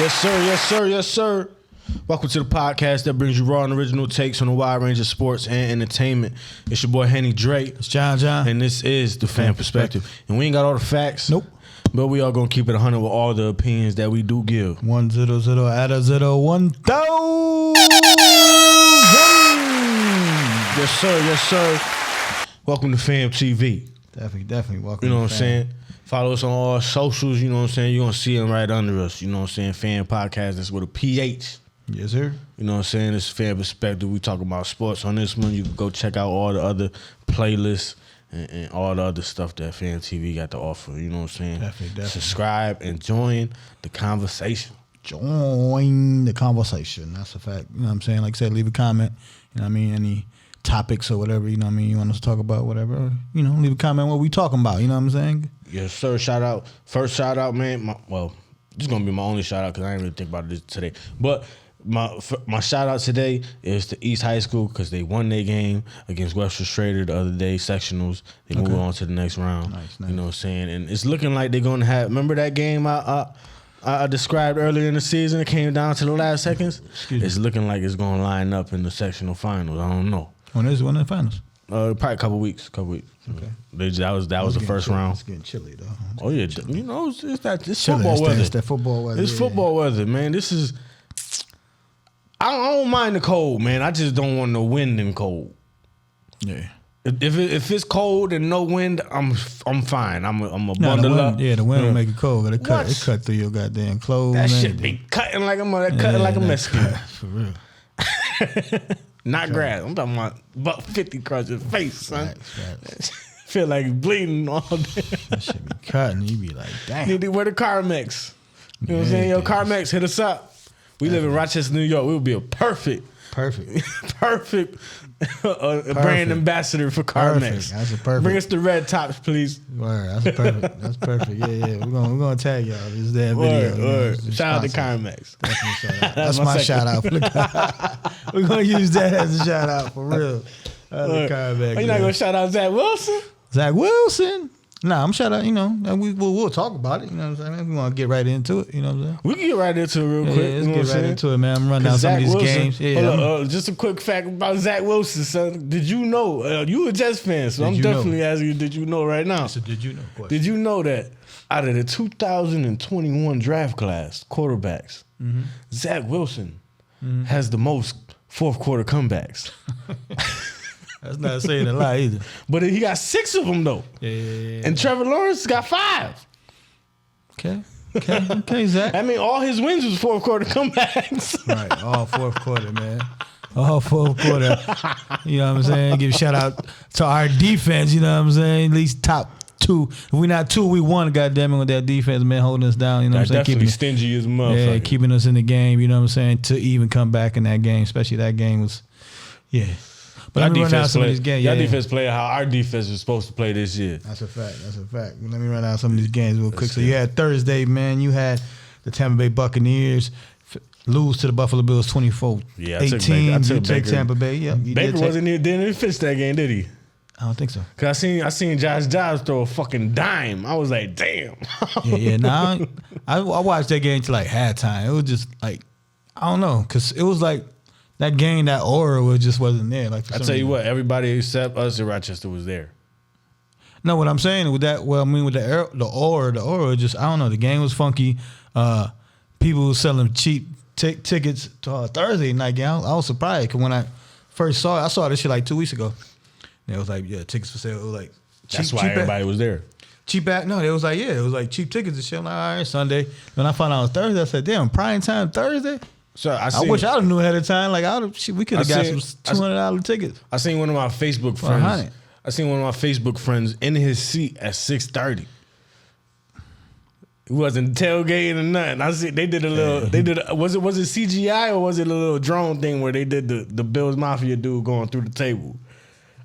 Yes, sir. Yes, sir. Yes, sir. Welcome to the podcast that brings you raw and original takes on a wide range of sports and entertainment. It's your boy Henny Drake. It's John. And this is the Pham Perspective. And we ain't got all the facts. Nope. But we are going to keep it 100 with all the opinions that we do give. 100 at a 1,000. Yes, sir. Yes, sir. Welcome to PhamTV. Definitely welcome. You know what I'm saying? Follow us on all socials. You know what I'm saying? You're going to see them right under us. You know what I'm saying? Pham Podcast. That's with a PH. Yes, sir. You know what I'm saying? It's Pham Perspective. We talk about sports on this one. You can go check out all the other playlists and all the other stuff that PhamTV got to offer. You know what I'm saying? Definitely. Subscribe and join the conversation. Join the conversation. That's a fact. You know what I'm saying? Like I said, leave a comment. You know what I mean? Any topics or whatever, you know what I mean? You want us to talk about whatever, you know, leave a comment what we talking about. You know what I'm saying? Yes, sir. Shout out. First shout out, man. This is going to be my only shout out because I didn't really think about this today. But my shout out today is to East High School because they won their game against Western Schrader the other day, sectionals. They move on to the next round. Nice. You know what I'm saying? And it's looking like they're going to have, remember that game I described earlier in the season? It came down to the last seconds. It's looking like it's going to line up in the sectional finals. I don't know. When is the finals? Probably a couple weeks. Okay. That was the first round. It's getting chilly though. Oh yeah, you know it's football weather. It's that football weather. It's football weather, man. This is. I don't mind the cold, man. I just don't want no wind and cold. Yeah. If it's cold and no wind, I'm fine. I'm a bundle up. Yeah, the wind will make it cold. It cut through your goddamn clothes. That shit be cutting like a Mexican. For real. Not grass. I'm talking about 50 across your face, son. Facts. Feel like bleeding all day. That shit be cutting. You be like, damn. Need to wear the Carmex. You know what I'm saying? Yo, Carmex, hit us up. We live in Rochester, New York. We would be a perfect brand ambassador for Carmex. That's a perfect. Bring us the red tops, please. Word. That's perfect. That's perfect. Yeah. We're gonna tag y'all. This that video. Word. Shout out to Carmex. Definitely shout out. That's my shout out. We're gonna use that as a shout out for real. Carmex. Are you not gonna shout out Zach Wilson? Zach Wilson? Nah, I'm shout out. You know, we'll talk about it. You know what I'm saying? We want to get right into it. You know what I'm saying? We can get right into it real quick. Yeah, let's get right into it, man. I'm running down some of these games. Yeah, just a quick fact about Zach Wilson, son. Did you know? You a Jets fan, so I'm definitely asking you. Did you know right now? So did you know? Did you know that out of the 2021 draft class quarterbacks, Zach Wilson has the most fourth quarter comebacks? That's not saying a lot either. But he got 6 of them, though. Yeah. And Trevor Lawrence got 5. Okay, Zach. I mean, all his wins was fourth quarter comebacks. Right, all fourth quarter, man. All fourth quarter. You know what I'm saying? Give a shout out to our defense, you know what I'm saying? At least top 2. If we not 2, we won, goddammit, with that defense, man, holding us down, you know what I'm saying? Definitely stingy as a motherfucker. Yeah, keeping us in the game, you know what I'm saying? To even come back in that game, especially that game was, yeah. But our defense play how our defense was supposed to play this year. That's a fact. Let me run out some of these games real quick. So you had Thursday, man. You had the Tampa Bay Buccaneers lose to the Buffalo Bills 24-18. Yeah, I took Baker. Tampa Bay. Yeah, Baker didn't finish that game, did he? I don't think so. Cause I seen Josh Dobbs throw a fucking dime. I was like, damn. Yeah. Nah, I watched that game till like halftime. It was just like, I don't know, cause it was like. That game, that aura just wasn't there. Like I tell you what, everybody except us in Rochester was there. No, what I'm saying with that, with the aura, just I don't know. The game was funky. People were selling cheap tickets to Thursday night game. I was surprised because when I first saw it, I saw this shit like 2 weeks ago. And it was like, tickets for sale. It was like that's why everybody was there. Cheap back? No, it was like cheap tickets and shit. I'm like, all right, Sunday. When I found out it was Thursday, I said, damn, prime time Thursday. So I wish I'd have knew ahead of time. Like we could have got some $200 tickets. I seen one of my Facebook friends. I seen one of my Facebook friends in his seat at 6:30. He wasn't tailgating or nothing. I see they did a little. They did. Was it CGI or was it a little drone thing where they did the Bills Mafia dude going through the table?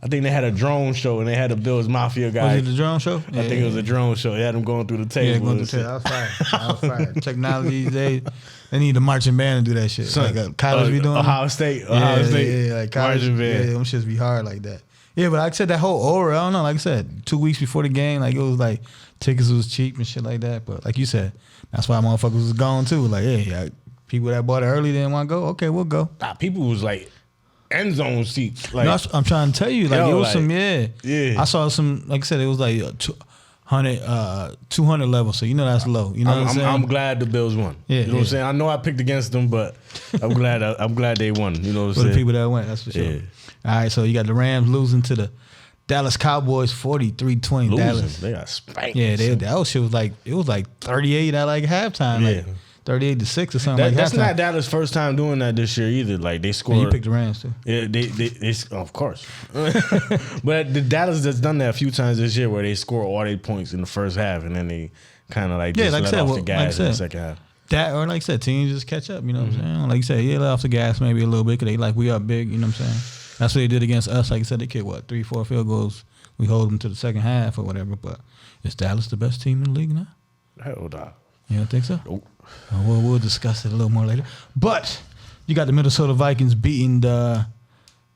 I think they had a drone show and they had a Bills Mafia guy. Was it the drone show? I think it was a drone show. They had them going through the table. Yeah, going through the table. I was fire. Technology these days. They need a marching band to do that shit. Like college be doing. Ohio State. Yeah, like college marching band. Yeah, them shits be hard like that. Yeah, but like I said, that whole aura, I don't know, like I said, 2 weeks before the game, like it was like tickets was cheap and shit like that. But like you said, that's why motherfuckers was gone too. Like, hey, people that bought it early didn't want to go. Okay, we'll go. Nah, people was like end zone seats. Like, no, I'm trying to tell you, like, it was like, some, yeah. I saw some, like I said, it was like 200 level. So you know that's low. You know what I'm saying? I'm glad the Bills won. Yeah, you know what I'm saying? I know I picked against them, but I'm glad they won. You know what I'm for saying? the people that went, that's for sure. Yeah. All right, so you got the Rams losing to the Dallas Cowboys 43-20. Dallas. They got spanked. Yeah, that shit was like, it was like 38 at like halftime. Yeah. Like 38-6 or something That's halftime. not Dallas' first time doing that this year either. Like they scored. Yeah, you picked the Rams too. Yeah, they of course. But the Dallas has done that a few times this year where they score all 8 points in the first half and then they kind of like just let off the gas in the second half. That, or like I said, teams just catch up, you know what I'm saying? Like you said, let off the gas maybe a little bit because they like, we up big, you know what I'm saying? That's what they did against us. Like I said, they kicked, 3-4 field goals. We hold them to the second half or whatever. But is Dallas the best team in the league now? Hell no. You don't think so? Nope. We'll discuss it a little more later. But you got the Minnesota Vikings beating the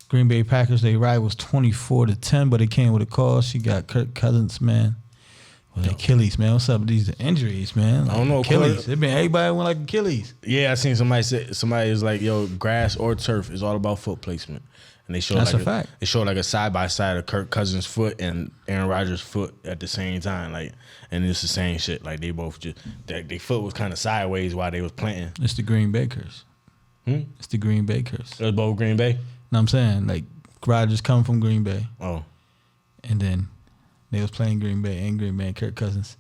Green Bay Packers. Their rivals 24-10, but it came with a cost. You got Kirk Cousins, man. With Achilles, man. What's up with these injuries, man? Like, I don't know. Achilles. Everybody went like Achilles. Yeah, I seen somebody is like, yo, grass or turf is all about foot placement. And they showed That's a fact. They showed like a side by side of Kirk Cousins' foot and Aaron Rodgers' foot at the same time, like, and it's the same shit. Like they both just their foot was kind of sideways while they was planting. It's the Green Bay curse. It's the Green Bay curse. It was both Green Bay. No, I'm saying like Rodgers coming from Green Bay. Oh, and then they was playing Green Bay and Kirk Cousins.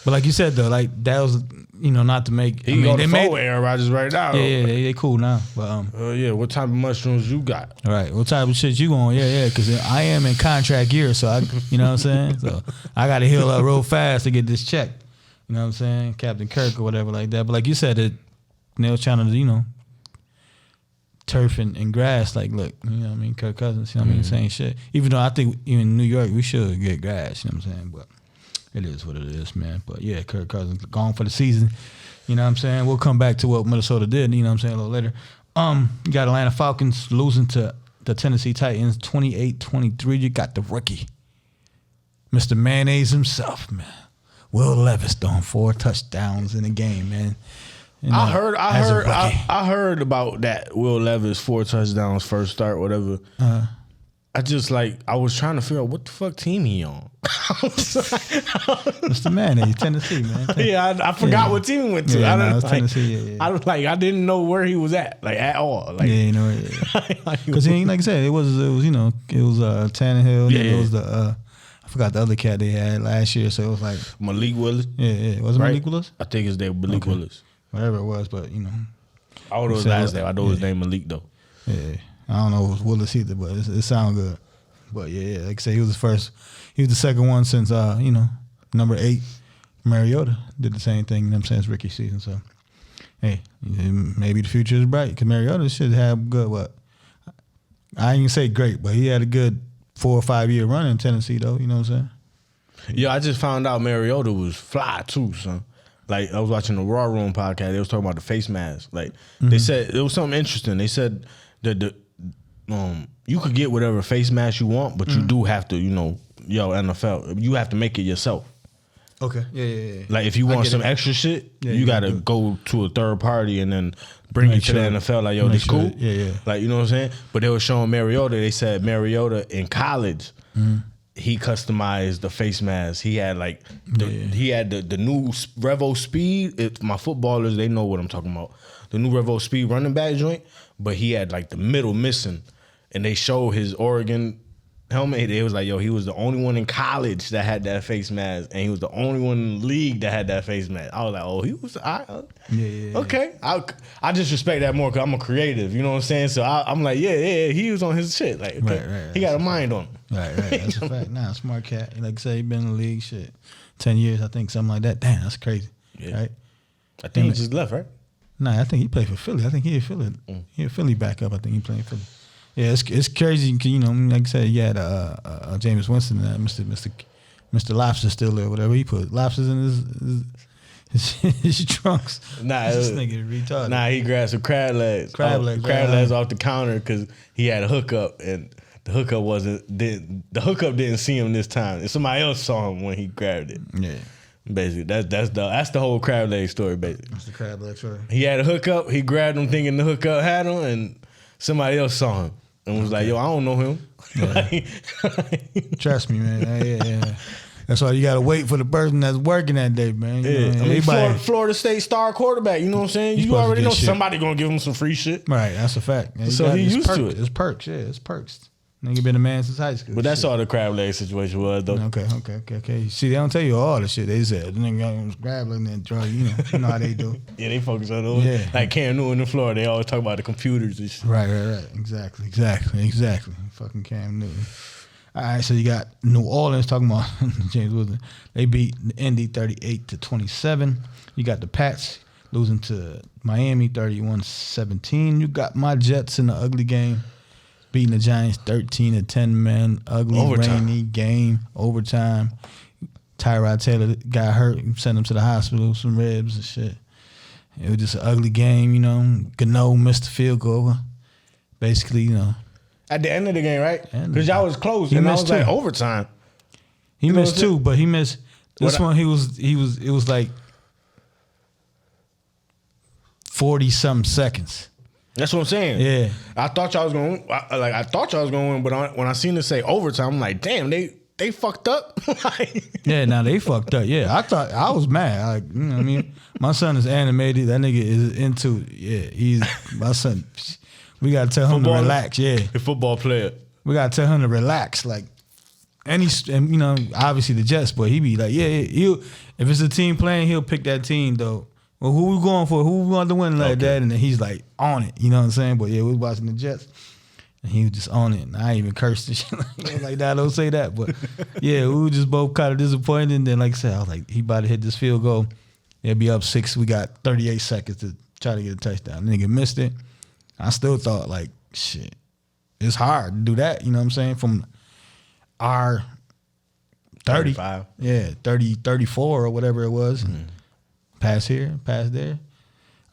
But like you said though, like that was, not to make. He go to full with Aaron Rodgers right now. Yeah, they cool now. But yeah, what type of mushrooms you got? All right, what type of shit you on? Yeah, because I am in contract year, so you know what I'm saying. So I got to heal up real fast to get this check. You know what I'm saying, Captain Kirk or whatever like that. But like you said, they was trying to turf and grass. Like, look, you know what I mean, Kirk Cousins. You know what I mean, same shit. Even though I think even in New York we should get grass. You know what I'm saying, but. It is what it is, man. But yeah, Kirk Cousins gone for the season. You know what I'm saying? We'll come back to what Minnesota did, you know what I'm saying, a little later. You got Atlanta Falcons losing to the Tennessee Titans 28-23. You got the rookie, Mr. Mayonnaise himself, man. Will Levis throwing 4 touchdowns in the game, man. I heard about that Will Levis 4 touchdowns first start, whatever. I was trying to figure out what the fuck team he on. Mr. Mayonnaise, Tennessee, man. Yeah, I forgot what team he went to. Yeah, Tennessee. I didn't know where he was at, like at all. Like, because he ain't, like I said, it was Tannehill. Yeah, it was the I forgot the other cat they had last year, so it was like Malik Willis. Yeah, was it right? Malik Willis? I think his name Malik Willis. Whatever it was, but I don't know his last name. I know his name Malik though. Yeah. I don't know if it was Willis either, but it sounds good. But yeah, like I said, he was the first. He was the second one since number 8, Mariota did the same thing. You know what I'm saying? It's rookie season, so hey, maybe the future is bright because Mariota should have good. What I ain't gonna say great, but he had a good 4 or 5 year run in Tennessee, though. You know what I'm saying? Yeah, I just found out Mariota was fly too, son. Like I was watching the Raw Room podcast. They was talking about the face mask. Like they said, it was something interesting. They said that you could get whatever face mask you want, but you do have to, NFL, you have to make it yourself. Okay. Yeah. Like if you want some extra shit, you gotta go to a third party and then bring it to the NFL. Like, yo, this cool. Yeah. Like, you know what I'm saying? But they were showing Mariota. They said Mariota in college, he customized the face mask. He had he had the new Revo Speed. My footballers, they know what I'm talking about. The new Revo Speed running back joint. But he had like the middle missing, and they showed his Oregon helmet. It was like, yo, he was the only one in college that had that face mask, and he was the only one in the league that had that face mask. I was like, oh, he was, okay. I just respect that more because I'm a creative, you know what I'm saying? So I'm like, yeah, he was on his shit. Like, okay, right. He got a mind on him. Right, that's a fact. Nah, smart cat. Like I say, he been in the league, 10 years, I think, something like that. Damn, that's crazy. Yeah. Right? I think he just left, right? Nah, I think he played for Philly. I think he a Philly. He a Philly backup. I think he playing Philly. Yeah, it's crazy. Like I said, you had Jameis Winston, Mr. Lobster still there, whatever he put lobsters in his trunks. Nah, this nigga retarded. Nah, he grabbed some crab legs. Crab legs off the counter because he had a hookup and the hookup didn't see him this time. And somebody else saw him when he grabbed it. Yeah. Basically, that's the whole crab leg story. Basically, that's the crab leg story. He had a hookup. He grabbed him, thinking the hookup had him, and somebody else saw him and was like, "Yo, I don't know him." Yeah. Trust me, man. Yeah. That's why you gotta wait for the person that's working that day, man. You know, I mean, Florida State star quarterback. You know what I'm saying? You already know somebody gonna give him some free shit. Right, that's a fact. Yeah, so he's used to it. It's perks. Yeah, it's perks. Nigga been a man since high school. But that's all the crab leg situation was, though. Okay. See, they don't tell you all the shit. They said the nigga was grabbing and drug. You know how they do. Yeah, they focus on those. Yeah. Like Cam Newton in Florida, they always talk about the computers and shit. Right. Exactly. Fucking Cam Newton. All right, so you got New Orleans talking about James Wilson. They beat Indy 38-27. You got the Pats losing to Miami 31-17. You got my Jets in the ugly game, beating the Giants 13-10, man. Ugly, rainy game, overtime. Tyrod Taylor got hurt, sent him to the hospital with some ribs and shit. It was just an ugly game, you know. Gano missed the field goal. Basically, you know. At the end of the game, right? Because y'all was close, and I was like overtime. He missed two, but he missed this one. It was like 40-something seconds. That's what I'm saying. Yeah, I thought y'all was going. I thought y'all was going to win, but when I seen it say overtime, I'm like, damn, they fucked up. Yeah, now they fucked up. Yeah, I was mad. Like, you know what I mean? My son is animated. That nigga is into it. Yeah, he's my son. We gotta tell him to relax. Yeah, a football player. We gotta tell him to relax. Like, and you know, obviously the Jets, but he be like, he'll if it's a team playing, he'll pick that team though. Well, who we going for? Who we want to win like that? And then he's like on it. You know what I'm saying? But yeah, we was watching the Jets, and he was just on it. And I ain't even cursed and shit like that. Don't say that. But yeah, we were just both kind of disappointed. And then, like I said, I was like, he about to hit this field goal. They'll be up 6. We got 38 seconds to try to get a touchdown. The nigga missed it. I still thought, like, shit, it's hard to do that, you know what I'm saying? From our 35. Yeah, 34 or whatever it was. Mm-hmm. Pass here, pass there.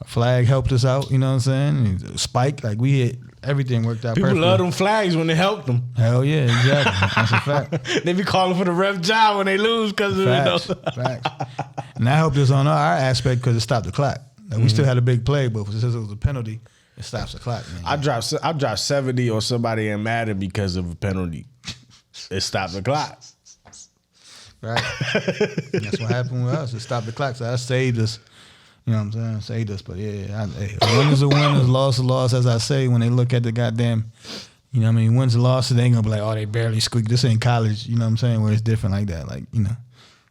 A flag helped us out, you know what I'm saying? Spike, like, we hit, everything worked out perfectly. People love them flags when they help them. Hell yeah, exactly. That's a fact. They be calling for the ref job when they lose because of it. Facts. And that helped us on our aspect because it stopped the clock. Like, we still had a big play, but since it was a penalty, it stops the clock, man. I dropped 70 on somebody in Madden because of a penalty. It stopped the clock. Right. That's what happened with us. It stopped the clock. So that saved us. You know what I'm saying? Saved us. But yeah, win is a win, loss is a loss, as I say, when they look at the goddamn, you know what I mean, wins and losses, they ain't gonna be like, oh, they barely squeaked. This ain't college, you know what I'm saying, where it's different like that. Like, you know.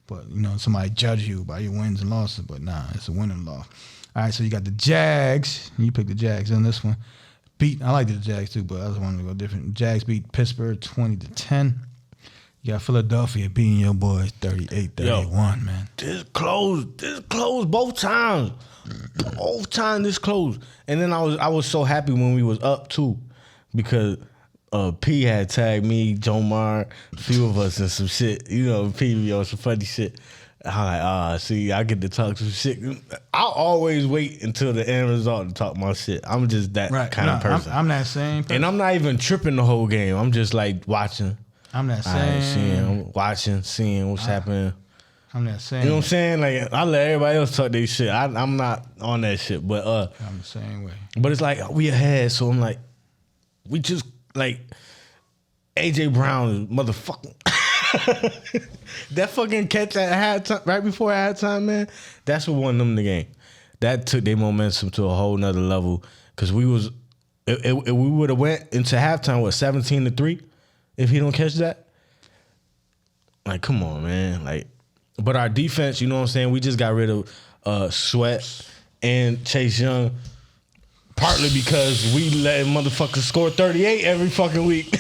But, you know, somebody judge you by your wins and losses. But nah, it's a win and loss. All right, so you got the Jags. You picked the Jags in this one. I like the Jags too, but I just wanted to go different. Jags beat Pittsburgh 20-10. You got Philadelphia beating your boys 38-31, man. This close both times. Both times this close. And then I was so happy when we was up too, because P had tagged me, Jomar, a few of us, and some shit. You know, P on some funny shit. I'm like, see, I get to talk some shit. I'll always wait until the end result to talk my shit. I'm just that kind of person. I'm that same person. And I'm not even tripping the whole game. I'm just like watching. I'm that same. Seeing what's happening. I'm that same. You know what I'm saying? Like, I let everybody else talk their shit. I'm not on that shit. But I'm the same way. But it's like we ahead, so I'm like, we just like AJ Brown is motherfucking. That fucking catch at halftime, right before halftime, man, that's what won them the game. That took their momentum to a whole nother level, because we would have went into halftime with 17-3 if he don't catch that. Like, come on, man. Like, but our defense, you know what I'm saying? We just got rid of Sweat and Chase Young. Partly because we let motherfuckers score 38 every fucking week.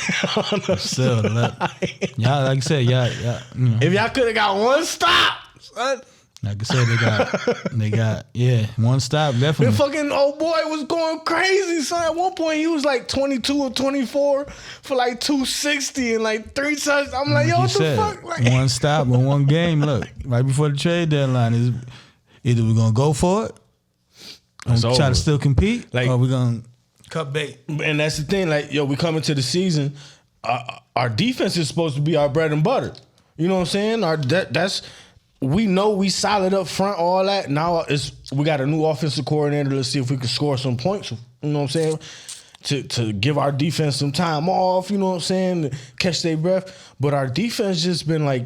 Still, y'all, like I said, y'all, you know. If y'all could have got one stop, son. Like I said, they got, one stop, definitely. The fucking old boy was going crazy, son. At one point, he was like 22 or 24 for like 260 and like 3 touchdowns. I'm like, yo, what the fuck? Like, one stop in one game. Look, right before the trade deadline, is either we're gonna go for it, try to still compete, like, or we're gonna cut bait. And that's the thing, like, yo, we coming to the season. our defense is supposed to be our bread and butter. You know what I'm saying? We know we solid up front, all that. Now we got a new offensive coordinator. Let's see if we can score some points. You know what I'm saying? To give our defense some time off. You know what I'm saying? To catch their breath. But our defense just been like,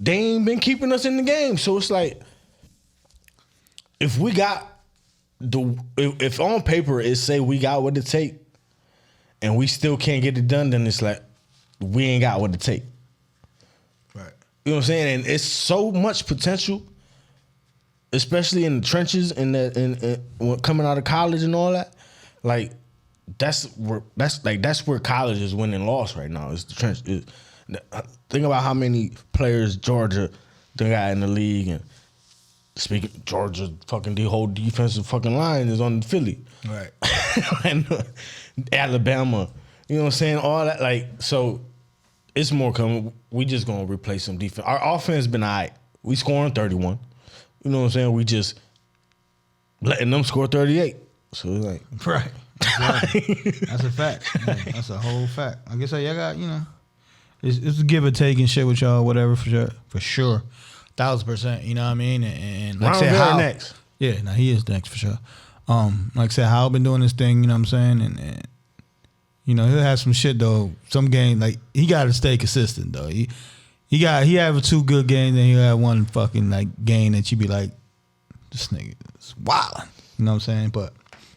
they ain't been keeping us in the game. So it's like, if we got if on paper it say we got what it take, and we still can't get it done, then it's like we ain't got what it take. Right. You know what I'm saying? And it's so much potential, especially in the trenches and coming out of college and all that. Like that's where college is winning and lost right now. It's the trench. Think about how many players Georgia they got in the league, and speaking Georgia, fucking the whole defensive fucking line is on Philly, right? And Alabama. You know what I'm saying? All that, like, so. It's more coming. We just gonna replace some defense. Our offense been all right. We scoring 31. You know what I'm saying? We just letting them score 38. So it's like, right. Exactly. That's a fact. Yeah, that's a whole fact. Like I said, y'all got, it's a give or take and shit with y'all, whatever, for sure. 1,000%. You know what I mean? And like I said, how next? Yeah, no, he is next for sure. Like I said, Hal been doing this thing. You know what I'm saying? And he'll have some shit though. Some game, like, he got to stay consistent though. He have 2 good games, and he'll have one fucking like game that you be like, this nigga is wildin'. You know what I'm saying? But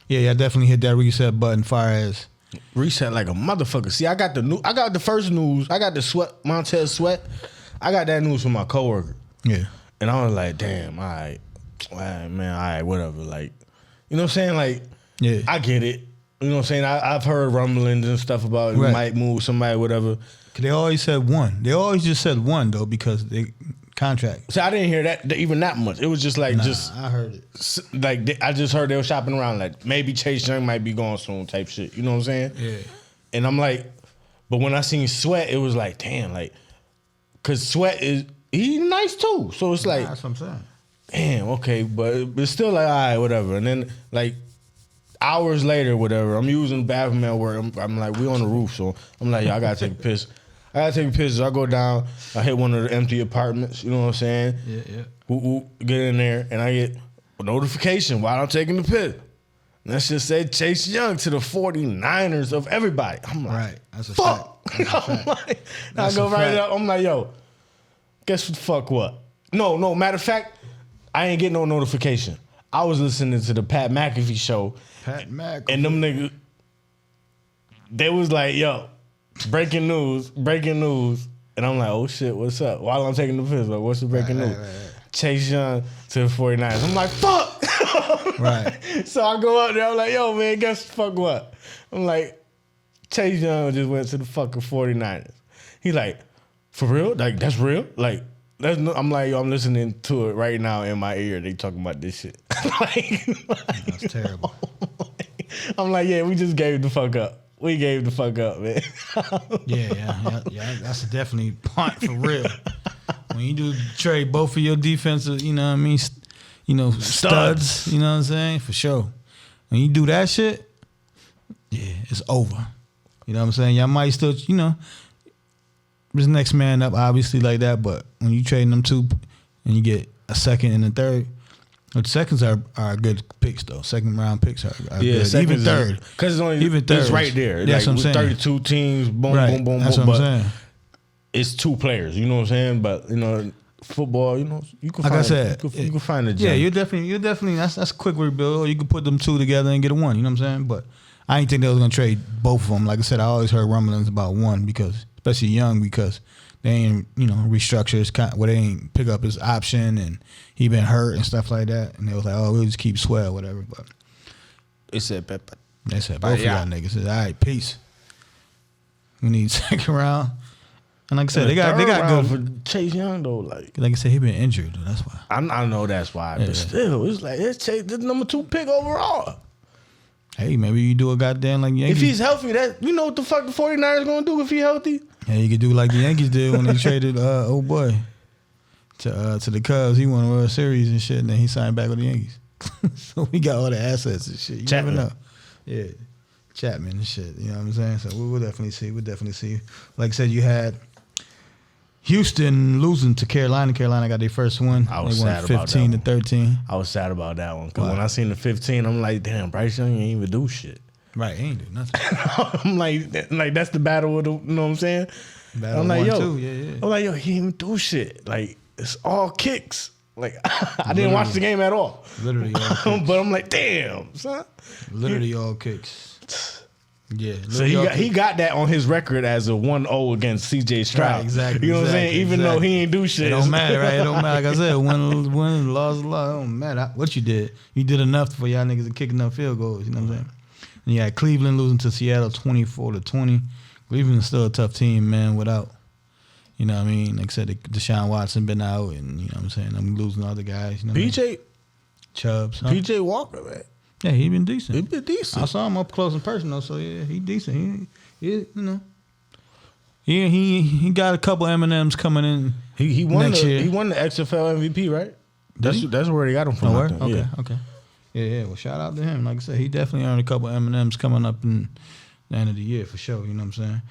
yeah, I definitely hit that reset button. Fire as reset like a motherfucker. See, I got the first news. I got the Montez Sweat. I got that news from my coworker. Yeah, and I was like, damn, all right, man, all right, whatever. Like, you know what I'm saying? Like, yeah, I get it. You know what I'm saying? I've heard rumblings and stuff about right. Might move somebody, whatever. They always said one. They always just said one though, because they contract. So I didn't hear that even that much. It was just like I heard it. Like I just heard they were shopping around like maybe Chase Young might be going soon type shit. You know what I'm saying? Yeah. And I'm like, but when I seen Sweat, it was like, damn, like, cause Sweat he's nice too. So it's like, that's what I'm saying. Damn, okay, but it's still like, all right, whatever. And then like hours later, whatever, I'm using the bathroom at work. I'm like, we on the roof, so I'm like, yo, I gotta take a piss. So I go down, I hit one of the empty apartments, you know what I'm saying? Yeah. Get in there, and I get a notification while I'm taking the piss. And that shit said Chase Young to the 49ers of everybody. I'm like, right, that's a fuck. Fact. That's a fact. Like, I go right up, I'm like, yo, guess what the fuck what? No, matter of fact, I ain't getting no notification. I was listening to the Pat McAfee show. Pat McAfee. And them niggas, they was like, yo, breaking news. And I'm like, oh shit, what's up? While I'm taking the piss, like, what's the breaking news? Right. Chase Young to the 49ers. I'm like, fuck. Right. So I go up there, I'm like, yo, man, guess fuck what? I'm like, Chase Young just went to the fucking 49ers. He like, for real? Like, that's real? Like, I'm like, yo, I'm listening to it right now in my ear. They talking about this shit. That's terrible. I'm like, yeah, we just gave the fuck up. We gave the fuck up, man. Yeah. That's definitely punt for real. When you do trade both of your defensive, you know what I mean, studs, you know what I'm saying, for sure. When you do that shit, yeah, it's over. You know what I'm saying? Y'all might still, there's next man up, obviously, like that. But when you trading them 2 and you get a second and a third, the seconds are good picks though. Second round picks are good. Even third, because it's only even third. It's right there. That's like, what I'm saying. 32 teams, boom, right. boom, boom, That's boom. What I'm saying. It's 2 players. You know what I'm saying? But football, you can like find. I said, you can find a gem. Yeah, you're definitely. That's a quick rebuild. Or you can put them 2 together and get a 1. You know what I'm saying? But I didn't think they was gonna trade both of them. Like I said, I always heard rumblings about one because, especially Young, because they ain't restructure his they ain't pick up his option and he been hurt and stuff like that. And they was like, oh, we'll just keep Swell, whatever. But they said both of y'all niggas said, all right, peace. We need second round. And like I said, they got good for Chase Young though. Like I said, he been injured. Though, that's why. I know that's why, but still, it's like it's Chase, the number 2 pick overall. Hey, maybe you do a goddamn like Yankees. If he's healthy, that you know what the fuck the 49ers gonna do if he healthy? Yeah, you could do like the Yankees did when they traded old boy to the Cubs. He won a World Series and shit, and then he signed back with the Yankees. So we got all the assets and shit. You never know. Yeah. Chapman and shit. You know what I'm saying? So we'll definitely see. We'll definitely see. Like I said, you had Houston losing to Carolina. Carolina got their first win. I was they won sad about that 15-13. I was sad about that one because when I seen the 15, I'm like, damn, Bryce Young ain't even do shit. Right, he ain't do nothing. I'm like that's the battle of the, you know what I'm saying? Battle I'm like, yo, too. Yeah. I'm like, yo, he didn't even do shit. Like, it's all kicks. Like, I didn't watch the game at all. Literally all kicks. But I'm like, damn, son. Literally all kicks. Yeah. So he got that on his record as a 1-0 against CJ Stroud. Right, exactly. You know what I'm saying? Even though he ain't do shit. It don't matter, right? It don't matter. Like I said, win, loss, it don't matter what you did. You did enough for y'all niggas to kick enough field goals. You know what I'm saying? And you had Cleveland losing to Seattle 24-20. Cleveland's still a tough team, man, without, you know what I mean? Like I said, Deshaun Watson been out, and you know what I'm saying? I'm losing other guys. You know PJ Chubbs. Huh? PJ Walker, man. Yeah, he been decent. He been decent. I saw him up close and personal, so yeah, he decent. He you know. Yeah, he got a couple M&Ms coming in. He won next year. He won the XFL MVP, right? That's where they got him from. Okay. Yeah. Well, shout out to him. Like I said, he definitely earned a couple M&Ms coming up in the end of the year for sure. You know what I'm saying?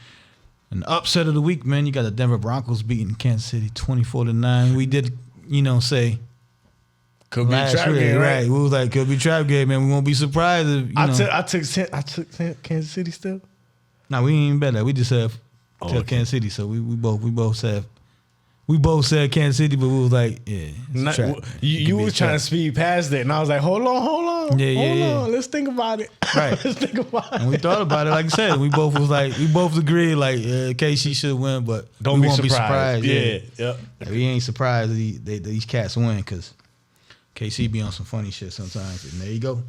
An upset of the week, man. You got the Denver Broncos beating Kansas City 24-9. We did, say. Could be a trap game, right? We was like, could be trap game, man. We won't be surprised if I took Kansas City still. No, we ain't even bet that. We just said Kansas City. So we both said Kansas City, but we was like, yeah. You was trying to speed past that, and I was like, hold on. Hold on. Let's think about it. Right. Let's think about it. And we thought about it. Like I said, we both agreed like KC should win, but don't be surprised. Yeah. Yep. Like, we ain't surprised these cats win because KC be on some funny shit sometimes. And there you go.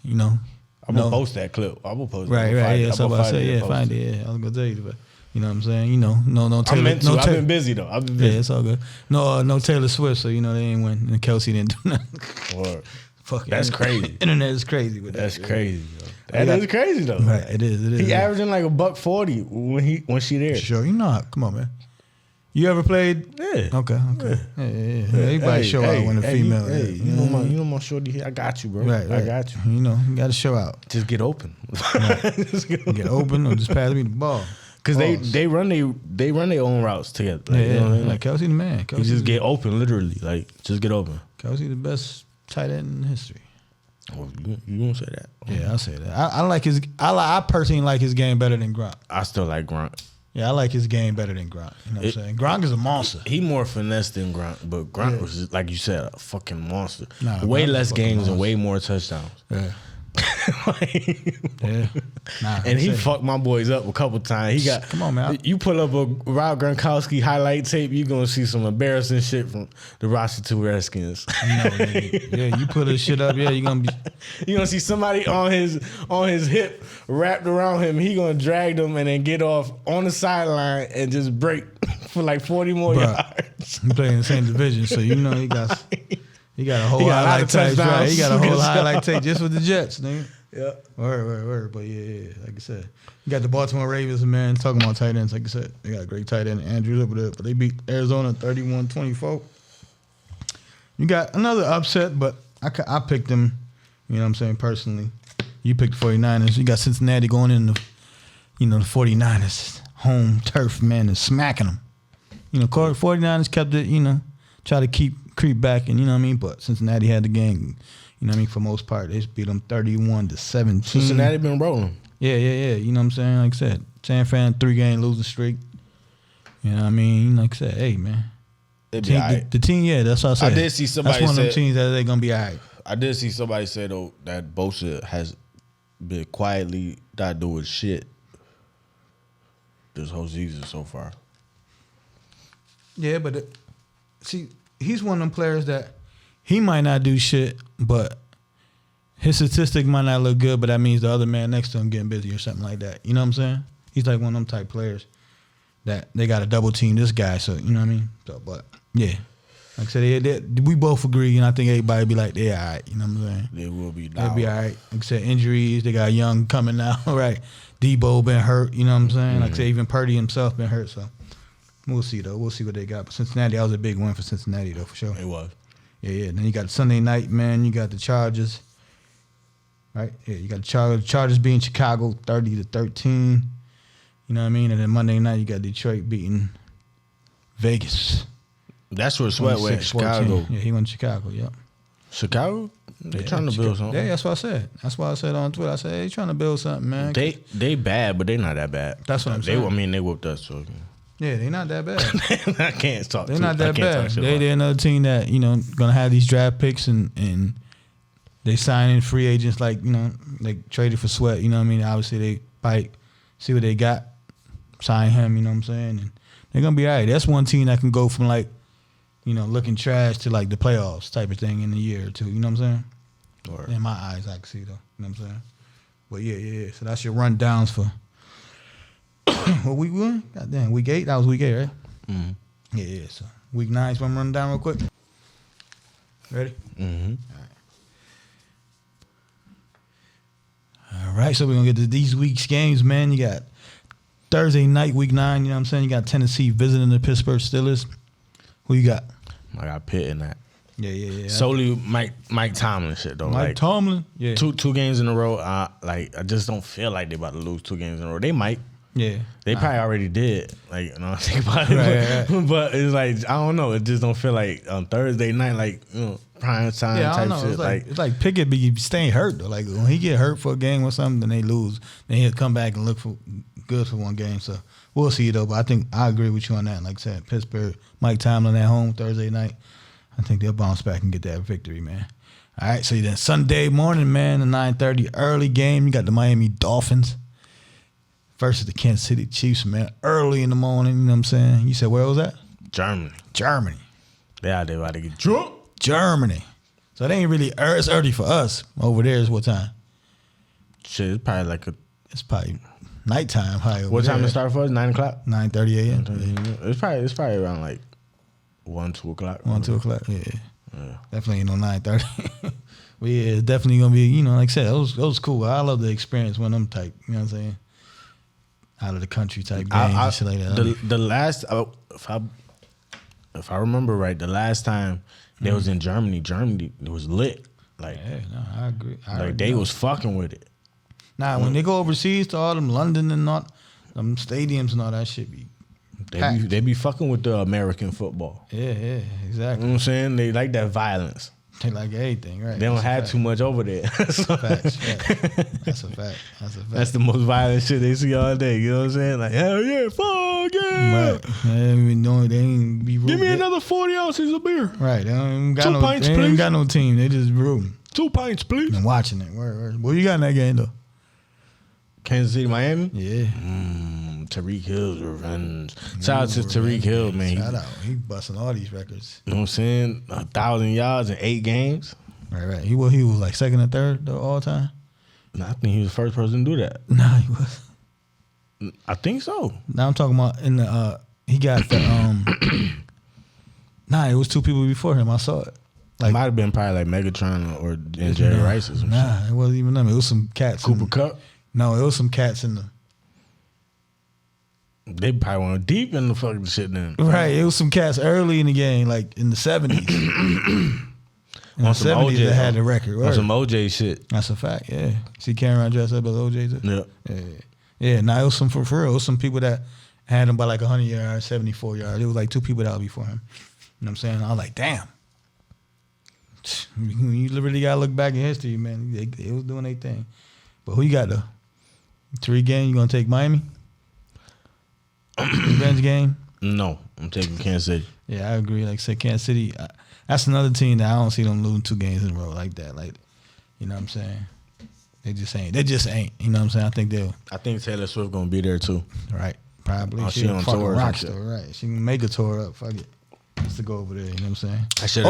I'm gonna post that clip. I'm gonna post it. Right. Yeah. So I say, find it. Yeah, I was gonna tell you, but you know what I'm saying? No Taylor. I've been busy though. Yeah, it's all good. No Taylor Swift, so they ain't win. And Kelsey didn't do nothing. Word. Fuck it. That's crazy. Internet is crazy with that. That's crazy. That is crazy though. Right. It is. He averaging like $140 when she there. Sure, come on, man. You ever played? Yeah. Okay. Yeah. Everybody show out when a female. You know my shorty. I got you, bro. Right. I got you. You got to show out. Just get open. Get open or just pass me the ball. Because they run their own routes together. Like, you know what I mean? Like Kelsey the man. You just get open, literally. Like just get open. Kelsey the best tight end in history. Oh, you gonna say that? Yeah, I say that. I like his. I personally like his game better than Gronk. I still like Gronk. Yeah, I like his game better than Gronk. You know what I'm saying? Gronk is a monster. He more finesse than Gronk, but Gronk was, like you said, a fucking monster. Way less games and way more touchdowns. Yeah. And he fucked my boys up a couple times. He got. Come on, man. You pull up a Rob Gronkowski highlight tape, you gonna see some embarrassing shit from the Washington Redskins. Yeah, you put this shit up. Yeah, you gonna see somebody on his hip wrapped around him. He gonna drag them and then get off on the sideline and just break for like 40 more yards. He play in the same division, so he got. He got a whole highlight tape. Right? He got a whole highlight tape just for the Jets, nigga. Yeah. Word. But yeah. Like I said, you got the Baltimore Ravens, man. Talking about tight ends, like I said, they got a great tight end, Andrews over there. But they beat Arizona 31-24. You got another upset, but I picked them. You know what I'm saying, personally. You picked the 49ers. You got Cincinnati going in the 49ers home turf, man, and smacking them. 49ers kept it, try to creep back, and you know what I mean. But Cincinnati had the game, you know what I mean. For most part, they beat them 31-17. Cincinnati been rolling. Yeah. You know what I'm saying. Like I said, San Fran 3-game losing streak. You know what I mean. Like I said, hey man, the team. Yeah, that's what I said. I did see somebody. That's one of them teams that they're gonna be alright. I did see somebody say though that Bosa has been quietly not doing shit this whole season so far. Yeah, but see. He's one of them players that he might not do shit, but his statistic might not look good, but that means the other man next to him getting busy or something like that. You know what I'm saying? He's like one of them type players that they got to double team this guy. So, you know what I mean? So, but, yeah. Like I said, we both agree, and I think everybody be like, they're all right. You know what I'm saying? They will be. They'll be all right. Like I said, injuries, they got Young coming now, right? Debo been hurt, you know what I'm saying? Mm-hmm. Like I said, even Purdy himself been hurt, so. We'll see, though. We'll see what they got. But Cincinnati, that was a big win for Cincinnati, though, for sure. It was. Yeah. Then you got Sunday night, man. You got the Chargers right? Yeah, you got the Chargers beating Chicago 30-13. You know what I mean? And then Monday night, you got Detroit beating Vegas. That's where Sweat went, Chicago. Yeah, he went to Chicago, yep. Chicago? They trying to build something. Yeah, that's what I said. That's why I said on Twitter. I said, they trying to build something, man. They bad, but they not that bad. That's what I'm saying. They whooped us. So. Yeah, they not that bad. I can't talk. They're not that bad. They're another team that, gonna have these draft picks and they sign in free agents like, they traded for Sweat, you know what I mean? Obviously they fight, see what they got, sign him, you know what I'm saying? And they're gonna be all right. That's one team that can go from like, looking trash to like the playoffs type of thing in a year or two, you know what I'm saying? Or in my eyes I can see though, you know what I'm saying? But yeah. So that's your rundowns for what week one? Goddamn, week 8? That was week 8, right? Mm-hmm. Yeah. So week 9 is gonna run down real quick. Ready? Mm-hmm. All right. So we're gonna get to these week's games, man. You got Thursday night, week 9. You know what I'm saying? You got Tennessee visiting the Pittsburgh Steelers. Who you got? I got Pitt in that. Yeah. Solely Mike Tomlin shit though. Mike Tomlin. Yeah. Two games in a row. I just don't feel like they about to lose 2 games in a row. They might. Yeah. They probably already did. Like, I think about it. Right. But it's like, I don't know. It just don't feel like on Thursday night, like, prime time type shit. It's like Pickett be staying hurt though. Like when he get hurt for a game or something, then they lose. Then he'll come back and look for good for one game. So we'll see though. But I think I agree with you on that. Like I said, Pittsburgh, Mike Tomlin at home Thursday night. I think they'll bounce back and get that victory, man. All right, so then Sunday morning, man, the 9:30 early game. You got the Miami Dolphins versus the Kansas City Chiefs, man. Early in the morning, you know what I'm saying? You said where was that? Germany. Yeah, they about to get drunk. Germany. So it ain't really it's early for us. Over there is what time? Shit, it's probably like it's probably nighttime. What time it start for us? 9 o'clock? 9:30 a.m. It's probably around like 1, 2 o'clock. 1, 2 o'clock, yeah. Definitely ain't no 9:30. But yeah, it's definitely gonna be, like I said, it was cool. I love the experience when them type, you know what I'm saying? Out of the country type games and shit like that. The last, if I remember right, the last time they was in Germany it was lit. Like, yeah, no, I agree. They was fucking with it. Nah, when they go overseas to all them London and all them stadiums and all that shit be they be fucking with the American football. Yeah, exactly. You know what I'm saying? They like that violence. They like everything, right? They don't have too much over there. Facts. That's a fact. That's the most violent shit they see all day. You know what I'm saying? Like, hell yeah, fuck yeah. Right. They ain't be rude. Give me another 40 ounces of beer. Right. They don't got 2 pints, please. They ain't got no team. They just rude. 2 pints, please. And watching it. Word. What you got in that game, though? Kansas City, Miami? Yeah. Tariq Hill's revenge. Shout out to Tariq Hill, man. Shout out. He busting all these records. You know what I'm saying? 1,000 yards in 8 games. Right. He was like second or third though, all time? No, I think he was the first person to do that. No, he was. I think so. Now I'm talking about in the he got the Nah, it was 2 people before him. I saw it. Like, might have been probably like Megatron or Jerry Rice or some shit. It wasn't even them. It was some cats. Cooper Kupp? No, it was some cats in the. They probably went deep in the fucking shit then. Right, it was some cats early in the game, like in the 70s. In the 70s, they had the record. On some OJ shit. That's a fact, yeah. See Cameron dressed up as OJ too? Yeah. Yeah, now it was some for real. It was some people that had him by like 100 yards, 74 yards. It was like 2 people that was before him. You know what I'm saying? I was like, damn. You literally got to look back in history, man. They was doing their thing. But who you got, though? 3 games, you going to take Miami? Revenge game? No, I'm taking Kansas City. Yeah, I agree. Like I said, Kansas City, that's another team that I don't see them losing 2 games in a row like that. Like, you know what I'm saying? They just ain't. You know what I'm saying? I think Taylor Swift going to be there, too. Right. Probably. Oh, she on tour. Rock star, right. She can make a tour up. Fuck it. Just to go over there, you know what I'm saying? I should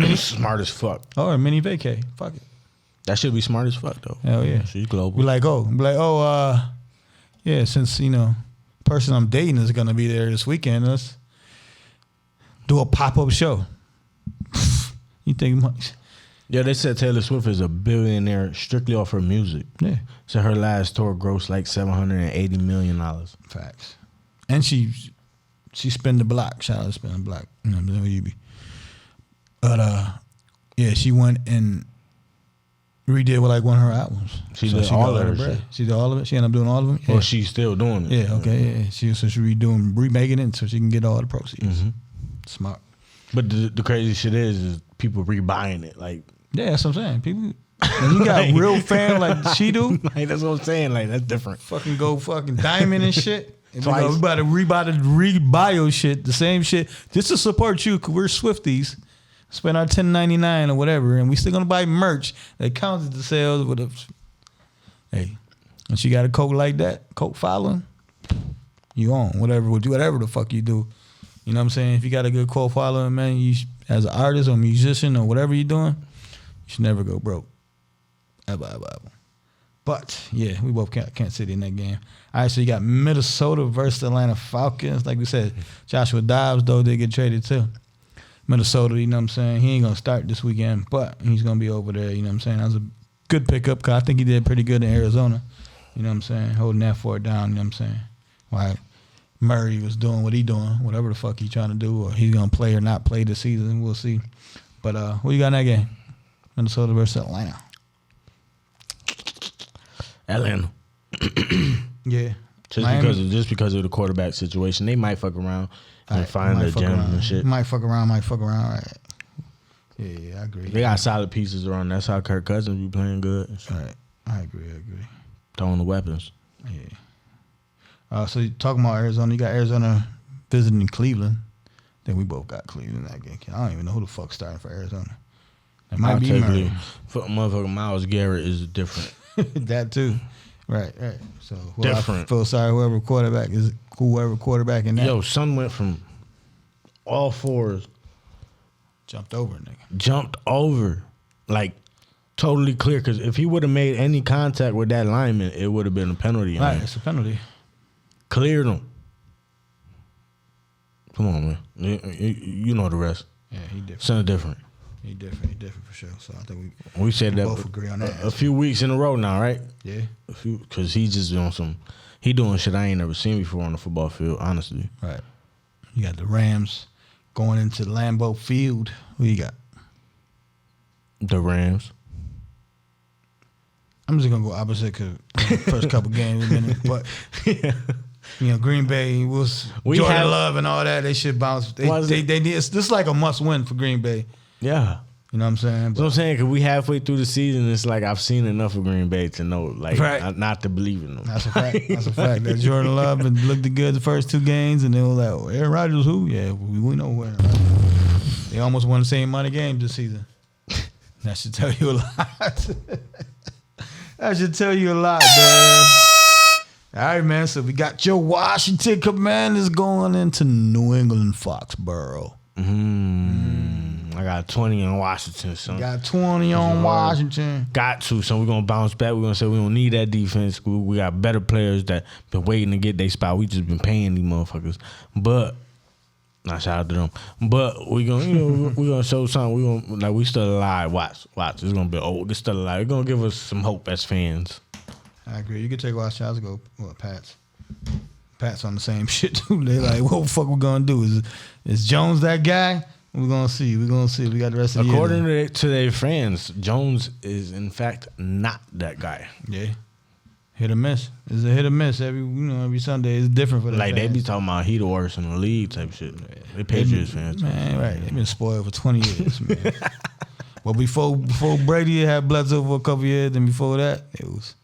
be smart as fuck. Or a mini vacay. Fuck it. That should be smart as fuck, though. Hell yeah. She's global. Be like, yeah, since, person I'm dating is going to be there this weekend, let's do a pop-up show. You think much? Yeah, they said Taylor Swift is a billionaire strictly off her music. Yeah. So her last tour grossed like $780 million. Facts. And she spin the block. Shout out to spin the block. You know what I'm saying? Where you be. But, yeah, she went and redid with like one of her albums. She did all of her shit. She did all of it. She ended up doing all of them. Well, she's still doing it. Yeah. Okay. Yeah. She remaking it so she can get all the proceeds. Smart. But the crazy shit is people rebuying it. Like, yeah, that's what I'm saying. People, when you got like, real fan like she do, like that's what I'm saying. Like that's different. Fucking go fucking diamond and shit. And we about to rebuy your shit, the same shit, just to support you. Cause we're Swifties. Spend our $10.99 or whatever, and we still gonna buy merch that counts as the sales. With a, hey, and she got a Coke like that, Coke following, you on whatever the fuck you do. You know what I'm saying? If you got a good Coke following, man, you as an artist or musician or whatever you're doing, you should never go broke. Ever. But yeah, we both can't sit in that game. All right, so you got Minnesota versus the Atlanta Falcons. Like we said, Joshua Dobbs though did get traded too. Minnesota, you know what I'm saying? He ain't going to start this weekend, but he's going to be over there, you know what I'm saying? That was a good pickup because I think he did pretty good in Arizona, you know what I'm saying? Holding that fort down, you know what I'm saying? While Murray was doing what he doing, whatever the fuck he trying to do, or he's going to play or not play this season, we'll see. But who you got in that game? Minnesota versus Atlanta. Atlanta. Yeah. Just because of the quarterback situation, they might fuck around and find their gem and shit. Might fuck around. Right. Yeah, I agree. They got solid pieces around. That's how Kirk Cousins be playing good. Right. I agree. Throwing the weapons. Yeah. So you talking about Arizona, you got Arizona visiting Cleveland. Then we both got Cleveland that game. I don't even know who the fuck starting for Arizona. It might be Murray. Motherfucking Myles Garrett is different. That too. Right. So different. I feel sorry whoever quarterback in that. Yo, son went from all fours. Jumped over. Like, totally clear. Because if he would have made any contact with that lineman, it would have been a penalty. Right, it's a penalty. Cleared him. Come on, man. You know the rest. Yeah, he different. Something different. He different for sure. So I think we said that both agree on that. A few weeks in a row now, right? Yeah. Because he just doing he doing shit I ain't never seen before on the football field, honestly. Right. You got the Rams going into Lambeau Field. Who you got? The Rams. I'm just gonna go opposite because first couple games in a minute, but yeah. You know, Green Bay was Jordan Love and all that. They should bounce. They need. This is like a must win for Green Bay. Yeah. You know what I'm saying? That's what I'm saying, because we halfway through the season, it's like I've seen enough of Green Bay to know, like, not to believe in them. That's a fact. That Jordan Love looked good the first two games, and they were like, oh, Aaron Rodgers who? Yeah, we know who Aaron Rodgers is. They almost won the same money game this season. That should tell you a lot. That should tell you a lot, man. All right, man. So we got your Washington Commanders going into New England Foxborough. I got 20 on Washington, son. Got 20 on Washington. Got to, so we're going to bounce back. We're going to say we don't need that defense. We got better players that been waiting to get their spot. We just been paying these motherfuckers. But, not shout out to them. But we gonna, we gonna show something. We still alive. Watch. It's gonna be it's still alive. It's gonna give us some hope as fans. I agree. You can take Washington. I'll go Pats. Pats on the same shit too. They like, what the fuck we gonna do? Is Jones that guy? We're gonna see. We got the rest of the year. According to their fans, Jones is in fact not that guy. Yeah. Hit or miss. It's a hit or miss. Every Sunday is different for them. Like fans. they be talking about he the worst in the league type shit. They Patriots fans. Man, right. They've been spoiled for 20 years, man. Well, before Brady had Bledsoe for a couple years, and before that, it was